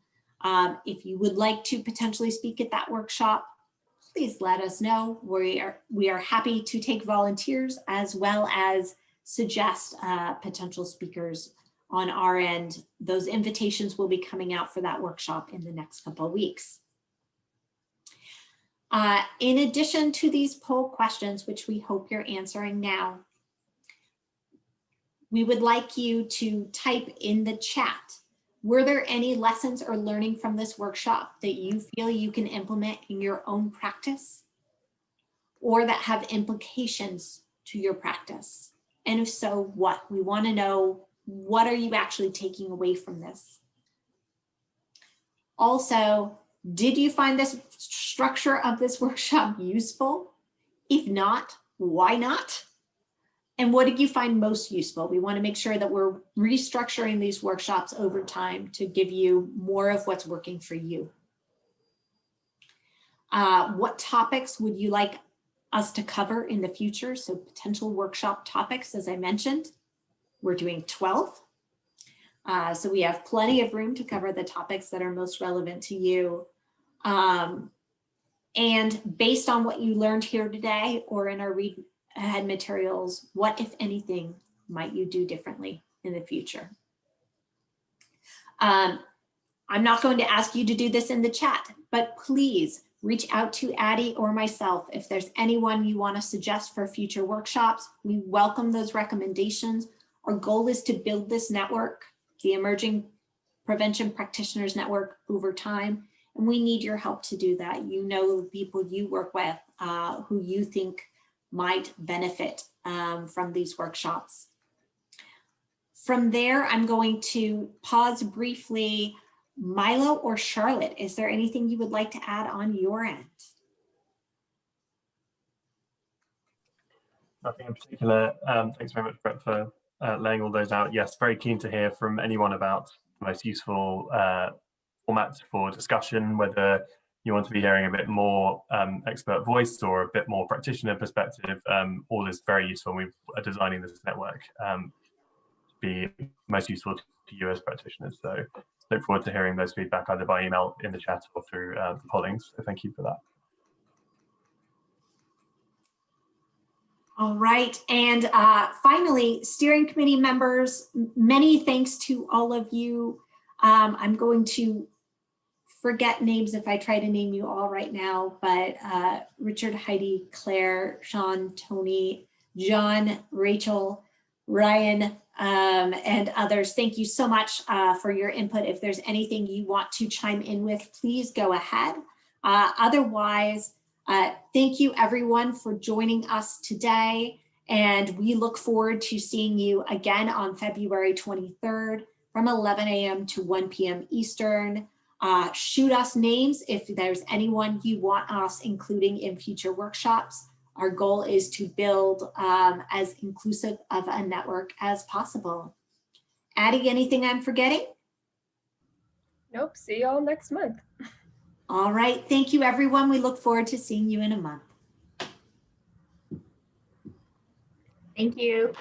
If you would like to potentially speak at that workshop, please let us know. We are happy to take volunteers as well as suggest potential speakers on our end. Those invitations will be coming out for that workshop in the next couple of weeks. In addition to these poll questions, which we hope you're answering now, we would like you to type in the chat. Were there any lessons or learning from this workshop that you feel you can implement in your own practice or that have implications to your practice? And if so, what? We want to know, what are you actually taking away from this? Also, did you find this structure of this workshop useful? If not, why not? And what did you find most useful? We want to make sure that we're restructuring these workshops over time to give you more of what's working for you. What topics would you like us to cover in the future? So potential workshop topics, as I mentioned, we're doing 12. So we have plenty of room to cover the topics that are most relevant to you. And based on what you learned here today or in our read ahead materials, what, if anything, might you do differently in the future? I'm not going to ask you to do this in the chat, but please reach out to Addie or myself if there's anyone you want to suggest for future workshops. We welcome those recommendations. Our goal is to build this network, the Emerging Prevention Practitioners Network, over time, and we need your help to do that. You know the people you work with who you think might benefit from these workshops. From there, I'm going to pause briefly. Milo or Charlotte, is there anything you would like to add on your end? Nothing in particular. Thanks very much, Brett, for laying all those out. Yes, very keen to hear from anyone about the most useful formats for discussion, whether you want to be hearing a bit more expert voice or a bit more practitioner perspective. All is very useful. We are designing this network to be most useful to you as practitioners. So look forward to hearing those feedback either by email in the chat or through the pollings. So thank you for that. All right, and finally, steering committee members, many thanks to all of you. I'm going to forget names if I try to name you all right now, but Richard, Heidi, Claire, Sean, Tony, John, Rachel, Ryan, and others, thank you so much for your input. If there's anything you want to chime in with, please go ahead. Otherwise, thank you everyone for joining us today, and we look forward to seeing you again on February 23rd from 11 a.m. to 1 p.m. Eastern. Shoot us names if there's anyone you want us including in future workshops. Our goal is to build as inclusive of a network as possible. Addie, anything I'm forgetting? Nope, see you all next month. All right, thank you everyone. We look forward to seeing you in a month. Thank you.